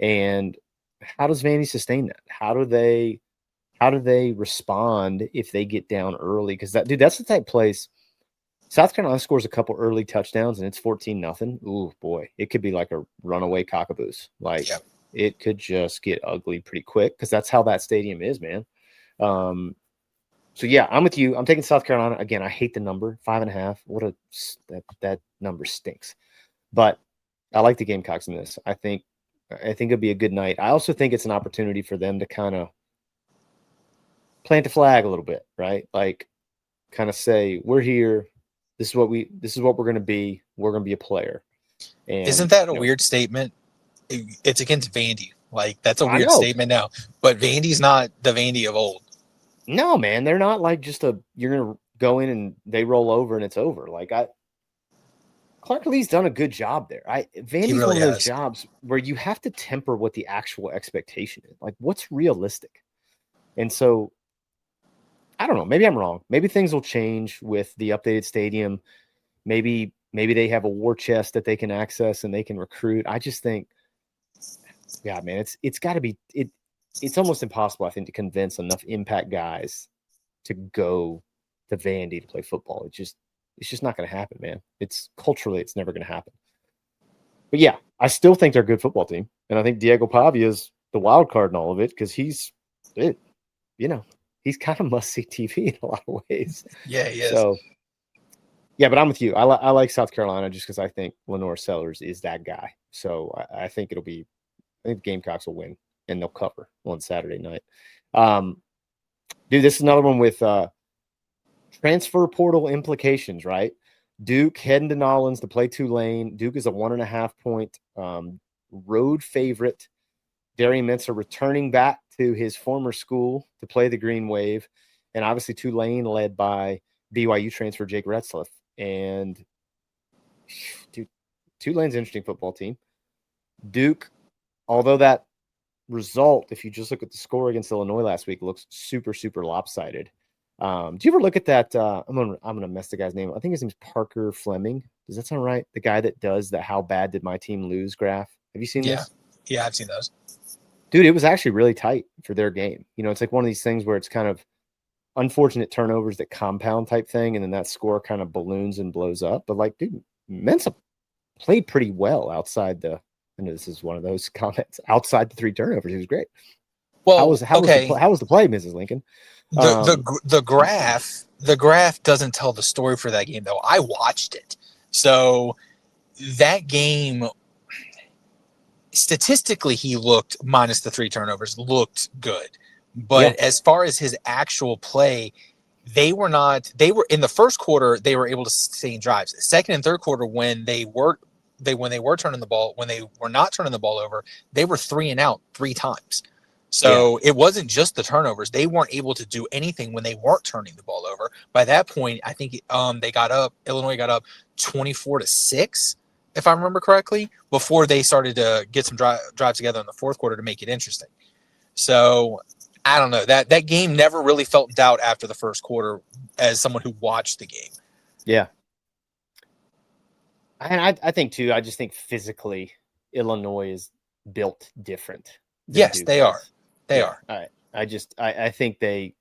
And how does Vandy sustain that? How do they respond if they get down early? Because that's the type place. South Carolina scores a couple early touchdowns and it's 14-0. Ooh, boy, it could be like a runaway cockaboose. Like, it could just get ugly pretty quick because that's how that stadium is, man. So yeah, I'm with you. I'm taking South Carolina again. I hate the number 5.5. That number stinks, but I like the Gamecocks in this. I think it'll be a good night. I also think it's an opportunity for them to kind of plant the flag a little bit, right? Like, kind of say, we're here. This is what we're going to be. We're going to be a player. And isn't that a weird statement? It's against Vandy. Like, that's a weird statement now. But Vandy's not the Vandy of old. No, man, they're not like just you're going to go in and they roll over and it's over. Like, Clark Lee's done a good job there. Vandy's really one of those jobs where you have to temper what the actual expectation is. Like, what's realistic? And so, I don't know. Maybe I'm wrong. Maybe things will change with the updated stadium. Maybe they have a war chest that they can access and they can recruit. I just think, yeah, man, it's got to be it's almost impossible, I think, to convince enough impact guys to go to Vandy to play football. It's just not going to happen, man. It's culturally, it's never going to happen. But yeah, I still think they're a good football team, and I think Diego Pavia is the wild card in all of it because he's kind of must-see TV in a lot of ways. Yeah, he is. So, yeah, but I'm with you. I like South Carolina just because I think Lenore Sellers is that guy. So I think the Gamecocks will win and they'll cover on Saturday night. Dude, this is another one with transfer portal implications, right? Duke heading to Nawlins to play Tulane. Duke is a 1.5-point road favorite. Darian Mensah returning back to his former school to play the Green Wave. And obviously Tulane led by BYU transfer Jake Retzlaff. And dude, Tulane's an interesting football team. Duke, although that result, if you just look at the score against Illinois last week, looks super, super lopsided. Do you ever look at that? I'm gonna mess the guy's name. I think his name's Parker Fleming. Does that sound right? The guy that does the "How bad did my team lose" graph. Have you seen this? Yeah, I've seen those. Dude, it was actually really tight for their game. You know, it's like one of these things where it's kind of unfortunate turnovers that compound type thing, and then that score kind of balloons and blows up. But like, dude, Mensah played pretty well outside the. I know this is one of those comments. Outside the 3 turnovers, he was great. Well, how was the play, Mrs. Lincoln? The graph doesn't tell the story for that game though. I watched it, so that game statistically he looked minus the 3 turnovers looked good, but as far as his actual play, they were in the first quarter they were able to sustain drives. The second and third quarter when they were turning the ball, when they were not turning the ball over, they were 3 and out 3 times. So it wasn't just the turnovers. They weren't able to do anything when they weren't turning the ball over. By that point, I think Illinois got up 24-6, if I remember correctly, before they started to get some drives together in the fourth quarter to make it interesting. So I don't know. That game never really felt doubt after the first quarter as someone who watched the game. Yeah. And I think too, I just think physically Illinois is built different. Yes, they are. They are. I think they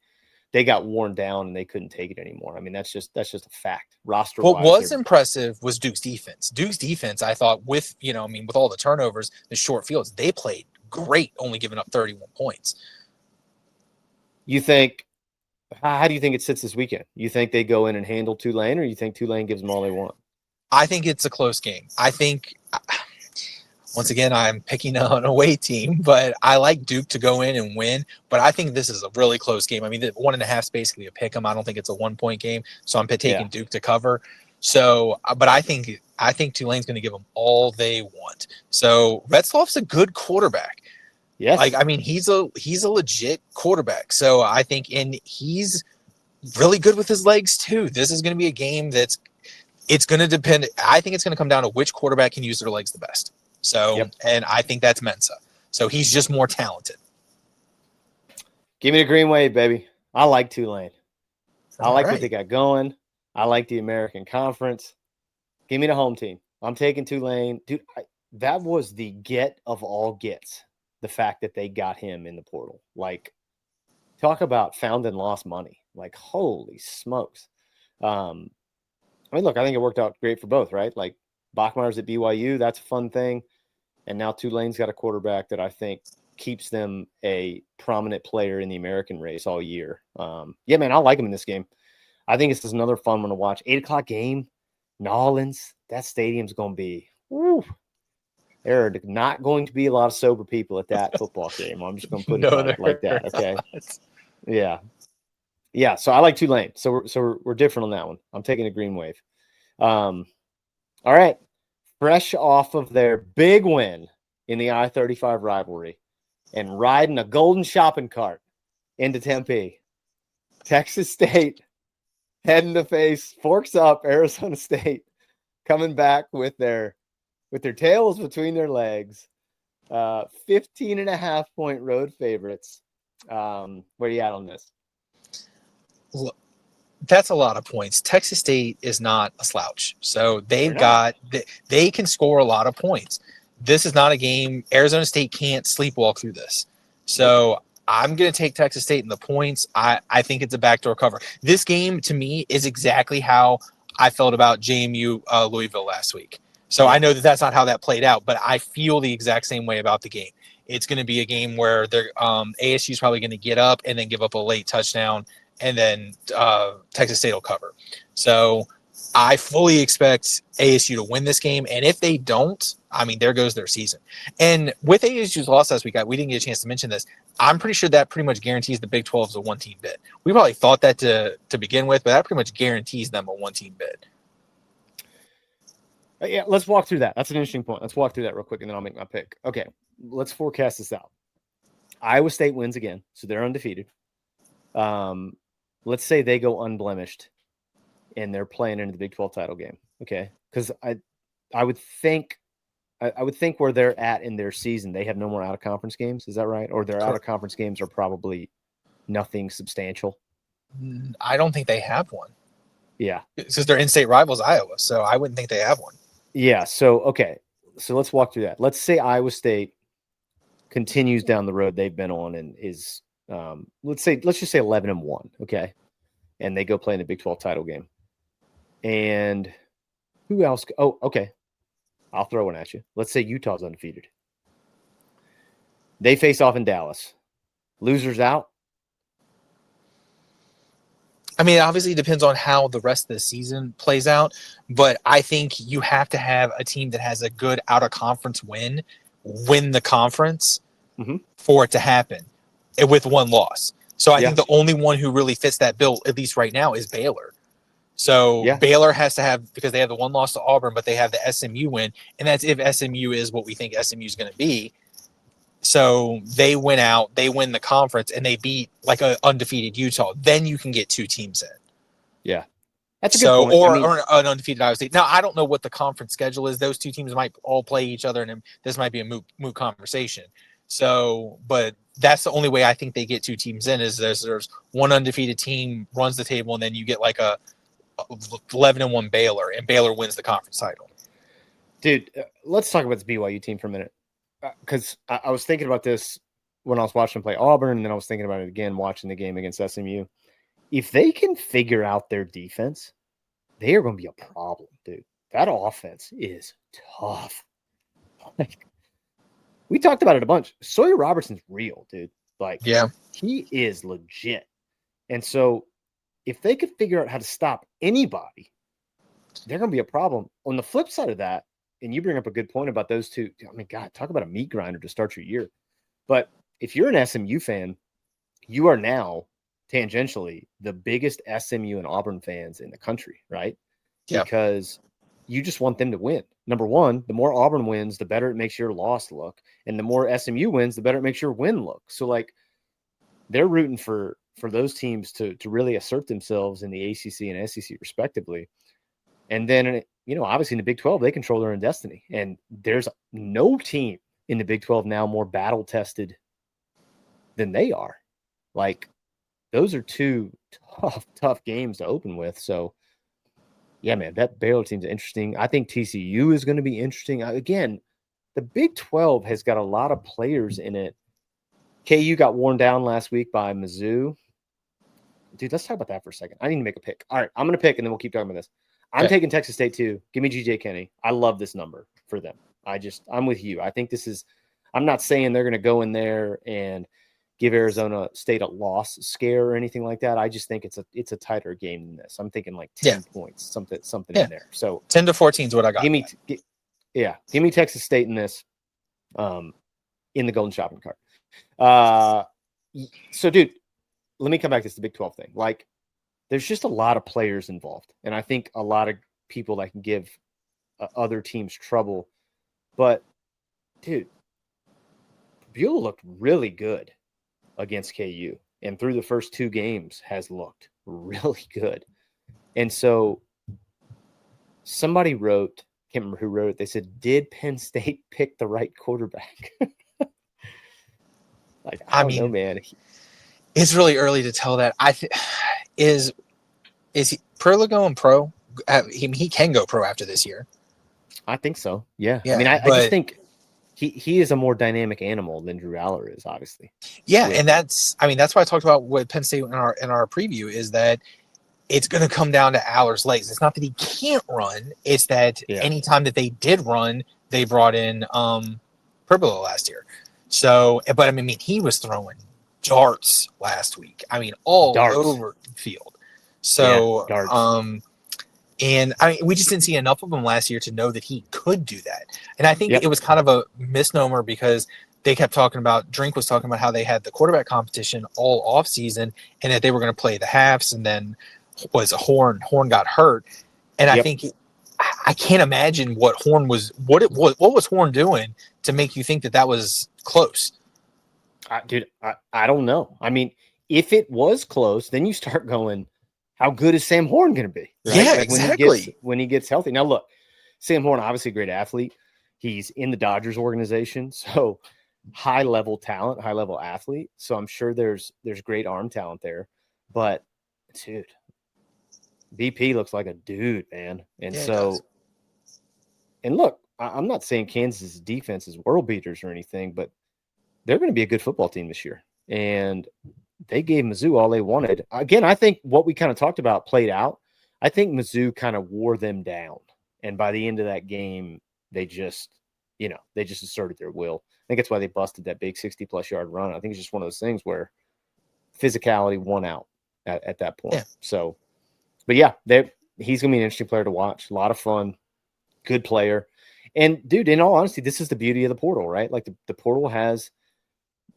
got worn down and they couldn't take it anymore. I mean, that's just a fact. Roster. What was impressive was Duke's defense. Duke's defense, I thought, with all the turnovers, the short fields, they played great, only giving up 31 points. You think? How do you think it sits this weekend? You think they go in and handle Tulane, or you think Tulane gives them all they want? I think it's a close game. I think Once again, I'm picking an away team, but I like Duke to go in and win. But I think this is a really close game. I mean, the 1.5 is basically a pick 'em. I don't think it's a 1-point game, so I'm taking Duke to cover. So, but I think Tulane's going to give them all they want. So Retzloff's a good quarterback. Yes. Like, I mean, he's a legit quarterback. So I think, and he's really good with his legs too. This is going to be a game it's going to depend. I think it's going to come down to which quarterback can use their legs the best. So, and I think that's Mensah. So he's just more talented. Give me the green wave, baby. I like Tulane. I like what right. they got going. I like the American Conference. Give me the home team. I'm taking Tulane. Dude, that was the get of all gets, the fact that they got him in the portal. Like, talk about found and lost money. Like, holy smokes. I mean, look, I think it worked out great for both, right? Like, Bachmeier's at BYU. That's a fun thing. And now Tulane's got a quarterback that I think keeps them a prominent player in the American race all year. Yeah, man, I like him in this game. I think it's just another fun one to watch. 8 o'clock game, Nawlins. That stadium's going to be, woo. There are not going to be a lot of sober people at that football game. I'm just going to put it like that, okay? Yeah. Yeah, so I like Tulane. So we're different on that one. I'm taking a green wave. All right. Fresh off of their big win in the I-35 rivalry and riding a golden shopping cart into Tempe, Texas State heading to face Forks Up Arizona State, coming back with their tails between their legs. 15.5-point road favorites. Where are you at on this? That's a lot of points. Texas State is not a slouch. So they can score a lot of points. This is not a game. Arizona State can't sleepwalk through this. So I'm going to take Texas State in the points. I think it's a backdoor cover. This game, to me, is exactly how I felt about JMU Louisville last week. So I know that's not how that played out, but I feel the exact same way about the game. It's going to be a game where ASU is probably going to get up and then give up a late touchdown, and then Texas State will cover. So I fully expect ASU to win this game. And if they don't, I mean, there goes their season. And with ASU's loss last week, we didn't get a chance to mention this. I'm pretty sure that pretty much guarantees the Big 12 is a one-team bid. We probably thought that to begin with, but that pretty much guarantees them a one-team bid. Yeah, let's walk through that. That's an interesting point. Let's walk through that real quick, and then I'll make my pick. Okay, let's forecast this out. Iowa State wins again, so they're undefeated. Let's say they go unblemished and they're playing into the Big 12 title game. Okay. Because I would think where they're at in their season, they have no more out of conference games. Is that right? Or their out of conference games are probably nothing substantial. I don't think they have one. Yeah. Because their in-state rivals Iowa. So I wouldn't think they have one. Yeah. So, okay. So let's walk through that. Let's say Iowa State continues down the road they've been on and is, let's just say 11-1. Okay. And they go play in the Big 12 title game. And who else? Oh, okay. I'll throw one at you. Let's say Utah's undefeated. They face off in Dallas. Losers out. I mean, it obviously depends on how the rest of the season plays out, but I think you have to have a team that has a good out-of-conference win the conference for it to happen with one loss. So I think the only one who really fits that bill, at least right now, is Baylor. So Baylor has to have, because they have the one loss to Auburn, but they have the SMU win, and that's if SMU is what we think SMU is going to be. So they win out, they win the conference, and they beat like an undefeated Utah. Then you can get two teams in. Yeah. That's a good point. Or an undefeated Iowa State. Now, I don't know what the conference schedule is. Those two teams might all play each other, and this might be a moot conversation. So, but that's the only way I think they get two teams in is there's one undefeated team runs the table, and then you get like a 11-1 Baylor, and Baylor wins the conference title. Dude, let's talk about this BYU team for a minute. Because I was thinking about this when I was watching them play Auburn, and then I was thinking about it again watching the game against SMU. If they can figure out their defense, they are going to be a problem, dude. That offense is tough. Like, we talked about it a bunch. Sawyer Robertson's real, dude. Like, he is legit. And so if they could figure out how to stop anybody, they're going to be a problem. On the flip side of that, and you bring up a good point about those two. I mean, God, talk about a meat grinder to start your year. But if you're an SMU fan, you are now tangentially the biggest SMU and Auburn fans in the country, right? Yeah. Because you just want them to win. Number one, the more Auburn wins, the better it makes your loss look. And the more SMU wins, the better it makes your win look. So, like, they're rooting for those teams to really assert themselves in the ACC and SEC respectively. And then, obviously in the Big 12, they control their own destiny. And there's no team in the Big 12 now more battle-tested than they are. Like, those are two tough games to open with. So, yeah, man, that Baylor team's interesting. I think TCU is going to be interesting. Again, the Big 12 has got a lot of players in it. KU got worn down last week by Mizzou. Dude, let's talk about that for a second. I need to make a pick. All right, I'm going to pick, and then we'll keep talking about this. I'm taking Texas State too. Give me GJ Kenny. I love this number for them. I'm with you. I think this is – I'm not saying they're going to go in there and give Arizona State a loss scare or anything like that. I just think it's a tighter game than this. I'm thinking like 10 points, something in there. So 10 to 14 is what I got. Give me Texas State in this in the golden shopping cart. So, dude, let me come back to the Big 12 thing. Like, there's just a lot of players involved, and I think a lot of people that can give other teams trouble. But, dude, Beulah looked really good against KU, and through the first two games has looked really good. And so somebody wrote, can't remember who wrote it, they said, did Penn State pick the right quarterback? Like, I don't know, man. It's really early to tell that. Is he Perla going pro? He can go pro after this year. I think so. Yeah. I mean, I just think he is a more dynamic animal than Drew Aller is, obviously. Yeah, and that's why I talked about with Penn State in our preview is that it's going to come down to Aller's legs. It's not that he can't run; it's that anytime that they did run, they brought in Perla last year. So, but I mean, he was throwing darts last week. I mean, all over the field. So, and I mean, we just didn't see enough of him last year to know that he could do that. And I think it was kind of a misnomer because they kept talking about, Drink was talking about how they had the quarterback competition all off season and that they were going to play the halves. And then Horn got hurt. And I think I can't imagine what was Horn doing to make you think that was close. Dude, I don't know. I mean, if it was close, then you start going, how good is Sam Horn going to be? Right? Yeah, exactly. When he gets healthy. Now, look, Sam Horn, obviously a great athlete. He's in the Dodgers organization, so high-level talent, high-level athlete. So I'm sure there's great arm talent there. But, dude, BP looks like a dude, man. And and look, I'm not saying Kansas' defense is world beaters or anything, but they're going to be a good football team this year. And they gave Mizzou all they wanted. Again, I think what we kind of talked about played out. I think Mizzou kind of wore them down. And by the end of that game, they just asserted their will. I think that's why they busted that big 60-plus yard run. I think it's just one of those things where physicality won out at that point. Yeah. So, but yeah, he's going to be an interesting player to watch. A lot of fun, good player. And, dude, in all honesty, this is the beauty of the portal, right? Like, the portal has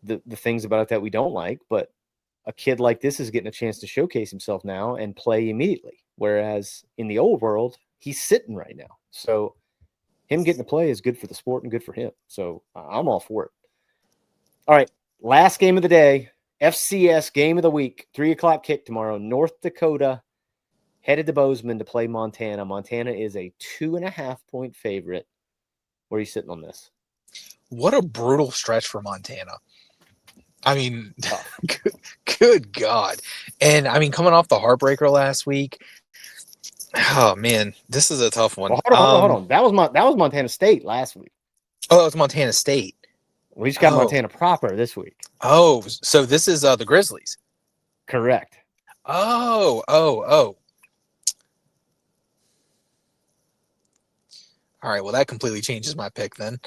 the things about it that we don't like, but a kid like this is getting a chance to showcase himself now and play immediately. Whereas in the old world, he's sitting right now. So him getting to play is good for the sport and good for him. So I'm all for it. All right. Last game of the day, FCS game of the week, 3:00 kick tomorrow. North Dakota headed to Bozeman to play Montana. Montana is a 2.5-point favorite. Where are you sitting on this? What a brutal stretch for Montana. I mean, good God. And I mean, coming off the heartbreaker last week, oh man, this is a tough one. Well, hold on. That was Montana State last week. Oh, that was Montana State. We just got Montana proper this week. Oh, so this is the Grizzlies. Correct. Oh. All right, well, that completely changes my pick then.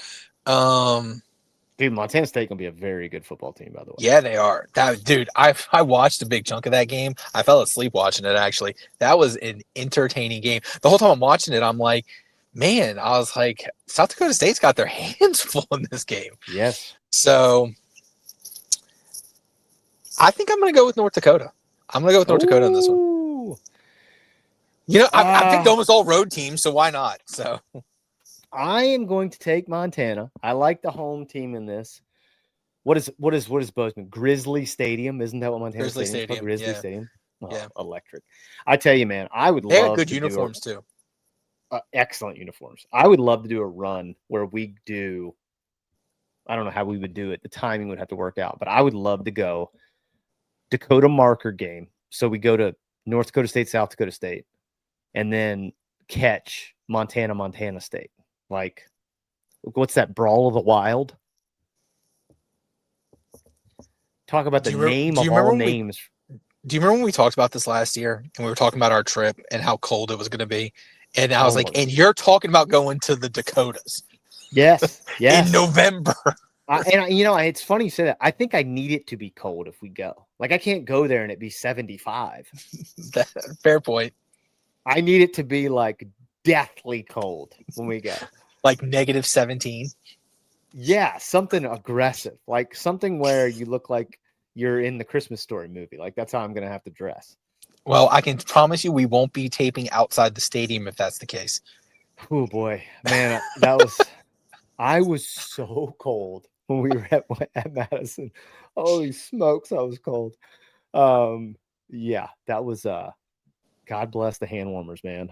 Dude, Montana State gonna be a very good football team, by the way. Yeah, they are. Dude, I watched a big chunk of that game. I fell asleep watching it, actually. That was an entertaining game. The whole time I'm watching it, I'm like, man, I was like, South Dakota State's got their hands full in this game. Yes. So I think I'm going to go with North Dakota. I'm going to go with North Dakota in this one. Ooh. I picked almost all road teams, so why not? So I am going to take Montana. I like the home team in this. What is Bozeman? Grizzly Stadium? Isn't that what Montana Grizzly Stadium is called? Stadium, Grizzly yeah. Stadium. Oh, Yeah. Electric. I tell you, man, I would They love got good to uniforms too. excellent uniforms. I would love to do a run where we do. I don't know how we would do it. The timing would have to work out, but I would love to go Dakota marker game. So we go to North Dakota State, South Dakota State, and then catch Montana State. Like, what's that? Brawl of the Wild? Talk about the name of all names. Do you remember when we talked about this last year and we were talking about our trip and how cold it was going to be? And I was like, and you're talking about going to the Dakotas. Yes. In November. It's funny you say that. I think I need it to be cold if we go. Like, I can't go there and it be 75. Fair point. I need it to be like deathly cold when we go. Like -17. Yeah, something aggressive. Like something where you look like you're in the Christmas Story movie. Like, that's how I'm going to have to dress. Well, I can promise you we won't be taping outside the stadium if that's the case. Oh, boy. Man, I was so cold when we were at Madison. Holy smokes, I was cold. Yeah, that was God bless the hand warmers, man.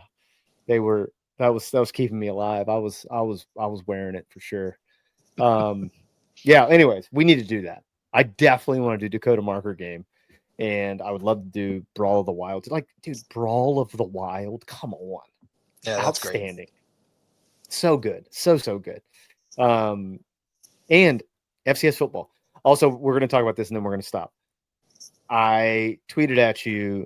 That was keeping me alive. I was wearing it for sure. Yeah, anyways, we need to do that. I definitely want to do Dakota marker game, and I would love to do Brawl of the Wild. Like, dude, Brawl of the Wild, come on. Yeah, that's outstanding. Great. So good. So good. And FCS football. Also, we're going to talk about this and then we're going to stop. I tweeted at you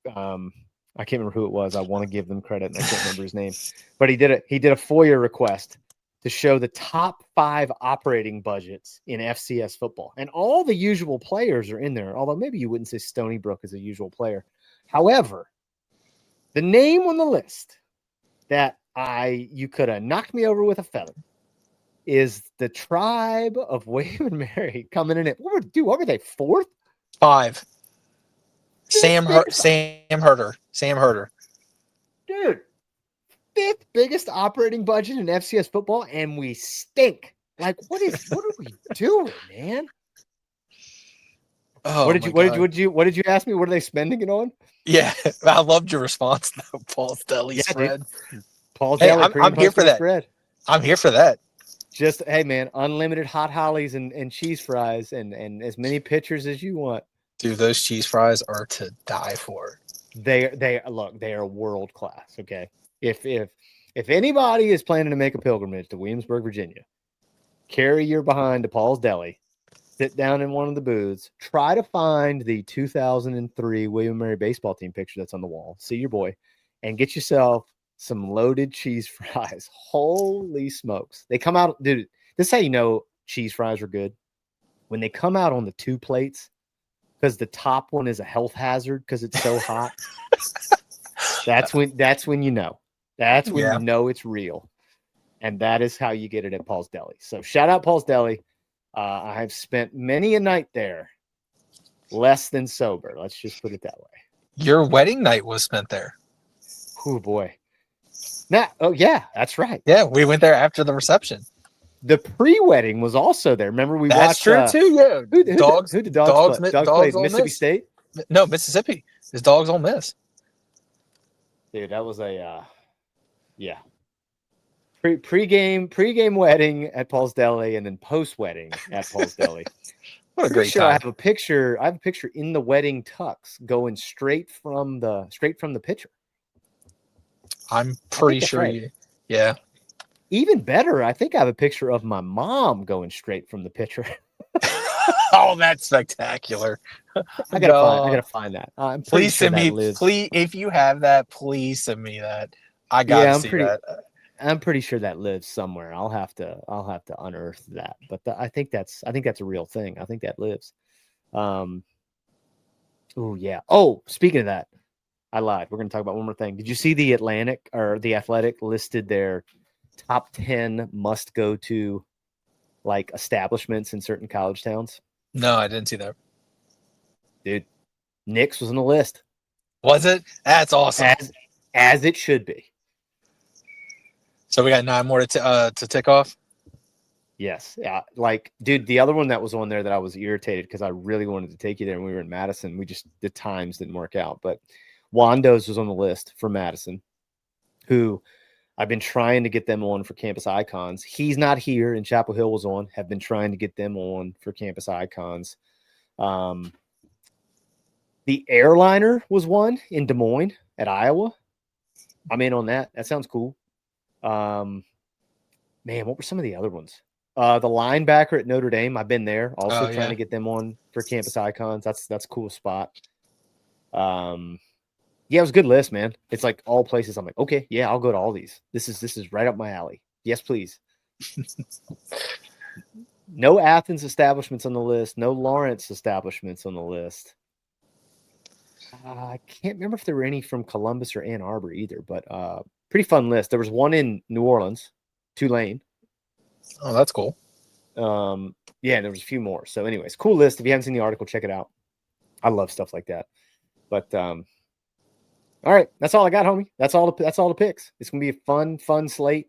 I can't remember who it was. I want to give them credit and I can't remember his name, but he did a FOIA request to show the top 5 operating budgets in FCS football. And all the usual players are in there, although maybe you wouldn't say Stony Brook is a usual player. However, the name on the list that you could have knocked me over with a feather is the tribe of William and Mary coming in at what were they, 4th? 5. Sam Herder. Dude, 5th biggest operating budget in FCS football, and we stink. Like, what are we doing, man? Oh, what did you ask me? What are they spending it on? Yeah, I loved your response though. Paul's Deli spread. Paul's Deli. I'm here for that. Spread. I'm here for that. Just, hey man, unlimited hot hollies and cheese fries and as many pitchers as you want. Dude, those cheese fries are to die for. They are world class. Okay, if anybody is planning to make a pilgrimage to Williamsburg, Virginia, carry your behind to Paul's Deli, sit down in one of the booths, try to find the 2003 William and Mary baseball team picture that's on the wall. See your boy, and get yourself some loaded cheese fries. Holy smokes, they come out, dude. This is how you know cheese fries are good when they come out on the 2 plates. Because the top one is a health hazard because it's so hot. That's when you know. That's when you know it's real. And that is how you get it at Paul's Deli. So shout out Paul's Deli. I have spent many a night there less than sober. Let's just put it that way. Your wedding night was spent there. Oh, boy. Yeah, that's right. Yeah, we went there after the reception. The pre-wedding was also there. Remember we watched? That's true too. Yeah. Who did dogs play? Dogs played Mississippi State. No, Mississippi. His Dogs Ole Miss. Dude, that was pre-game wedding at Paul's Deli, and then post-wedding at Paul's Deli. What a great time! I have a picture in the wedding tux going straight from the picture. I'm pretty sure. Right. Yeah. Even better, I think I have a picture of my mom going straight from the picture. Oh, that's spectacular! I gotta find that. Please send me. Please, if you have that, please send me that. I gotta see that. I'm pretty sure that lives somewhere. I'll have to unearth that. But I think that's a real thing. I think that lives. Oh yeah. Oh, speaking of that, I lied. We're going to talk about one more thing. Did you see the Athletic listed their top 10 must go to like establishments in certain college towns? No, I didn't see that. Dude, Nick's was on the list. Was it? That's awesome. As it should be. So we got 9 more to tick off. Yes. Yeah. Like, dude, the other one that was on there that I was irritated because I really wanted to take you there and we were in Madison. The times didn't work out. But Wando's was on the list for Madison, who I've been trying to get them on for Campus Icons. He's not here, and Chapel Hill was on. Have been trying to get them on for Campus Icons. The Airliner was one in Des Moines at Iowa. I'm in on that. That sounds cool. Man, what were some of the other ones? The linebacker at Notre Dame. I've been there. Also trying to get them on for Campus Icons. That's a cool spot. Yeah, it was a good list, man. It's like all places. I'm like, okay, yeah, I'll go to all these. This is right up my alley. Yes, please. No Athens establishments on the list. No Lawrence establishments on the list. I can't remember if there were any from Columbus or Ann Arbor either, but pretty fun list. There was one in New Orleans, Tulane. Oh, that's cool. Yeah, there was a few more. So anyways, cool list. If you haven't seen the article, check it out. I love stuff like that. But all right, that's all I got, homie. That's all the picks. It's gonna be a fun slate.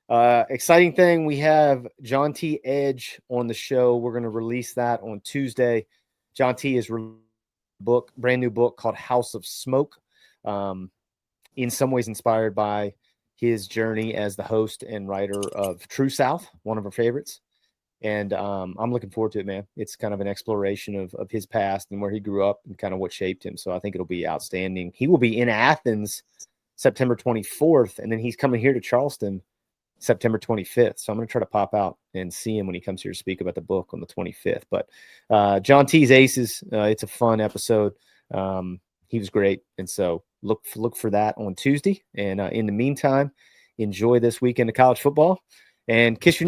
Exciting thing, we have John T. Edge on the show. We're gonna release that on Tuesday. John T. is brand new book called House of Smoke. In some ways inspired by his journey as the host and writer of True South, one of our favorites. And I'm looking forward to it, man. It's kind of an exploration of his past and where he grew up and kind of what shaped him. So I think it'll be outstanding. He will be in Athens September 24th, and then he's coming here to Charleston September 25th. So I'm going to try to pop out and see him when he comes here to speak about the book on the 25th. But John T's Aces, it's a fun episode. He was great. And so look for that on Tuesday. And in the meantime, enjoy this weekend of college football and kiss your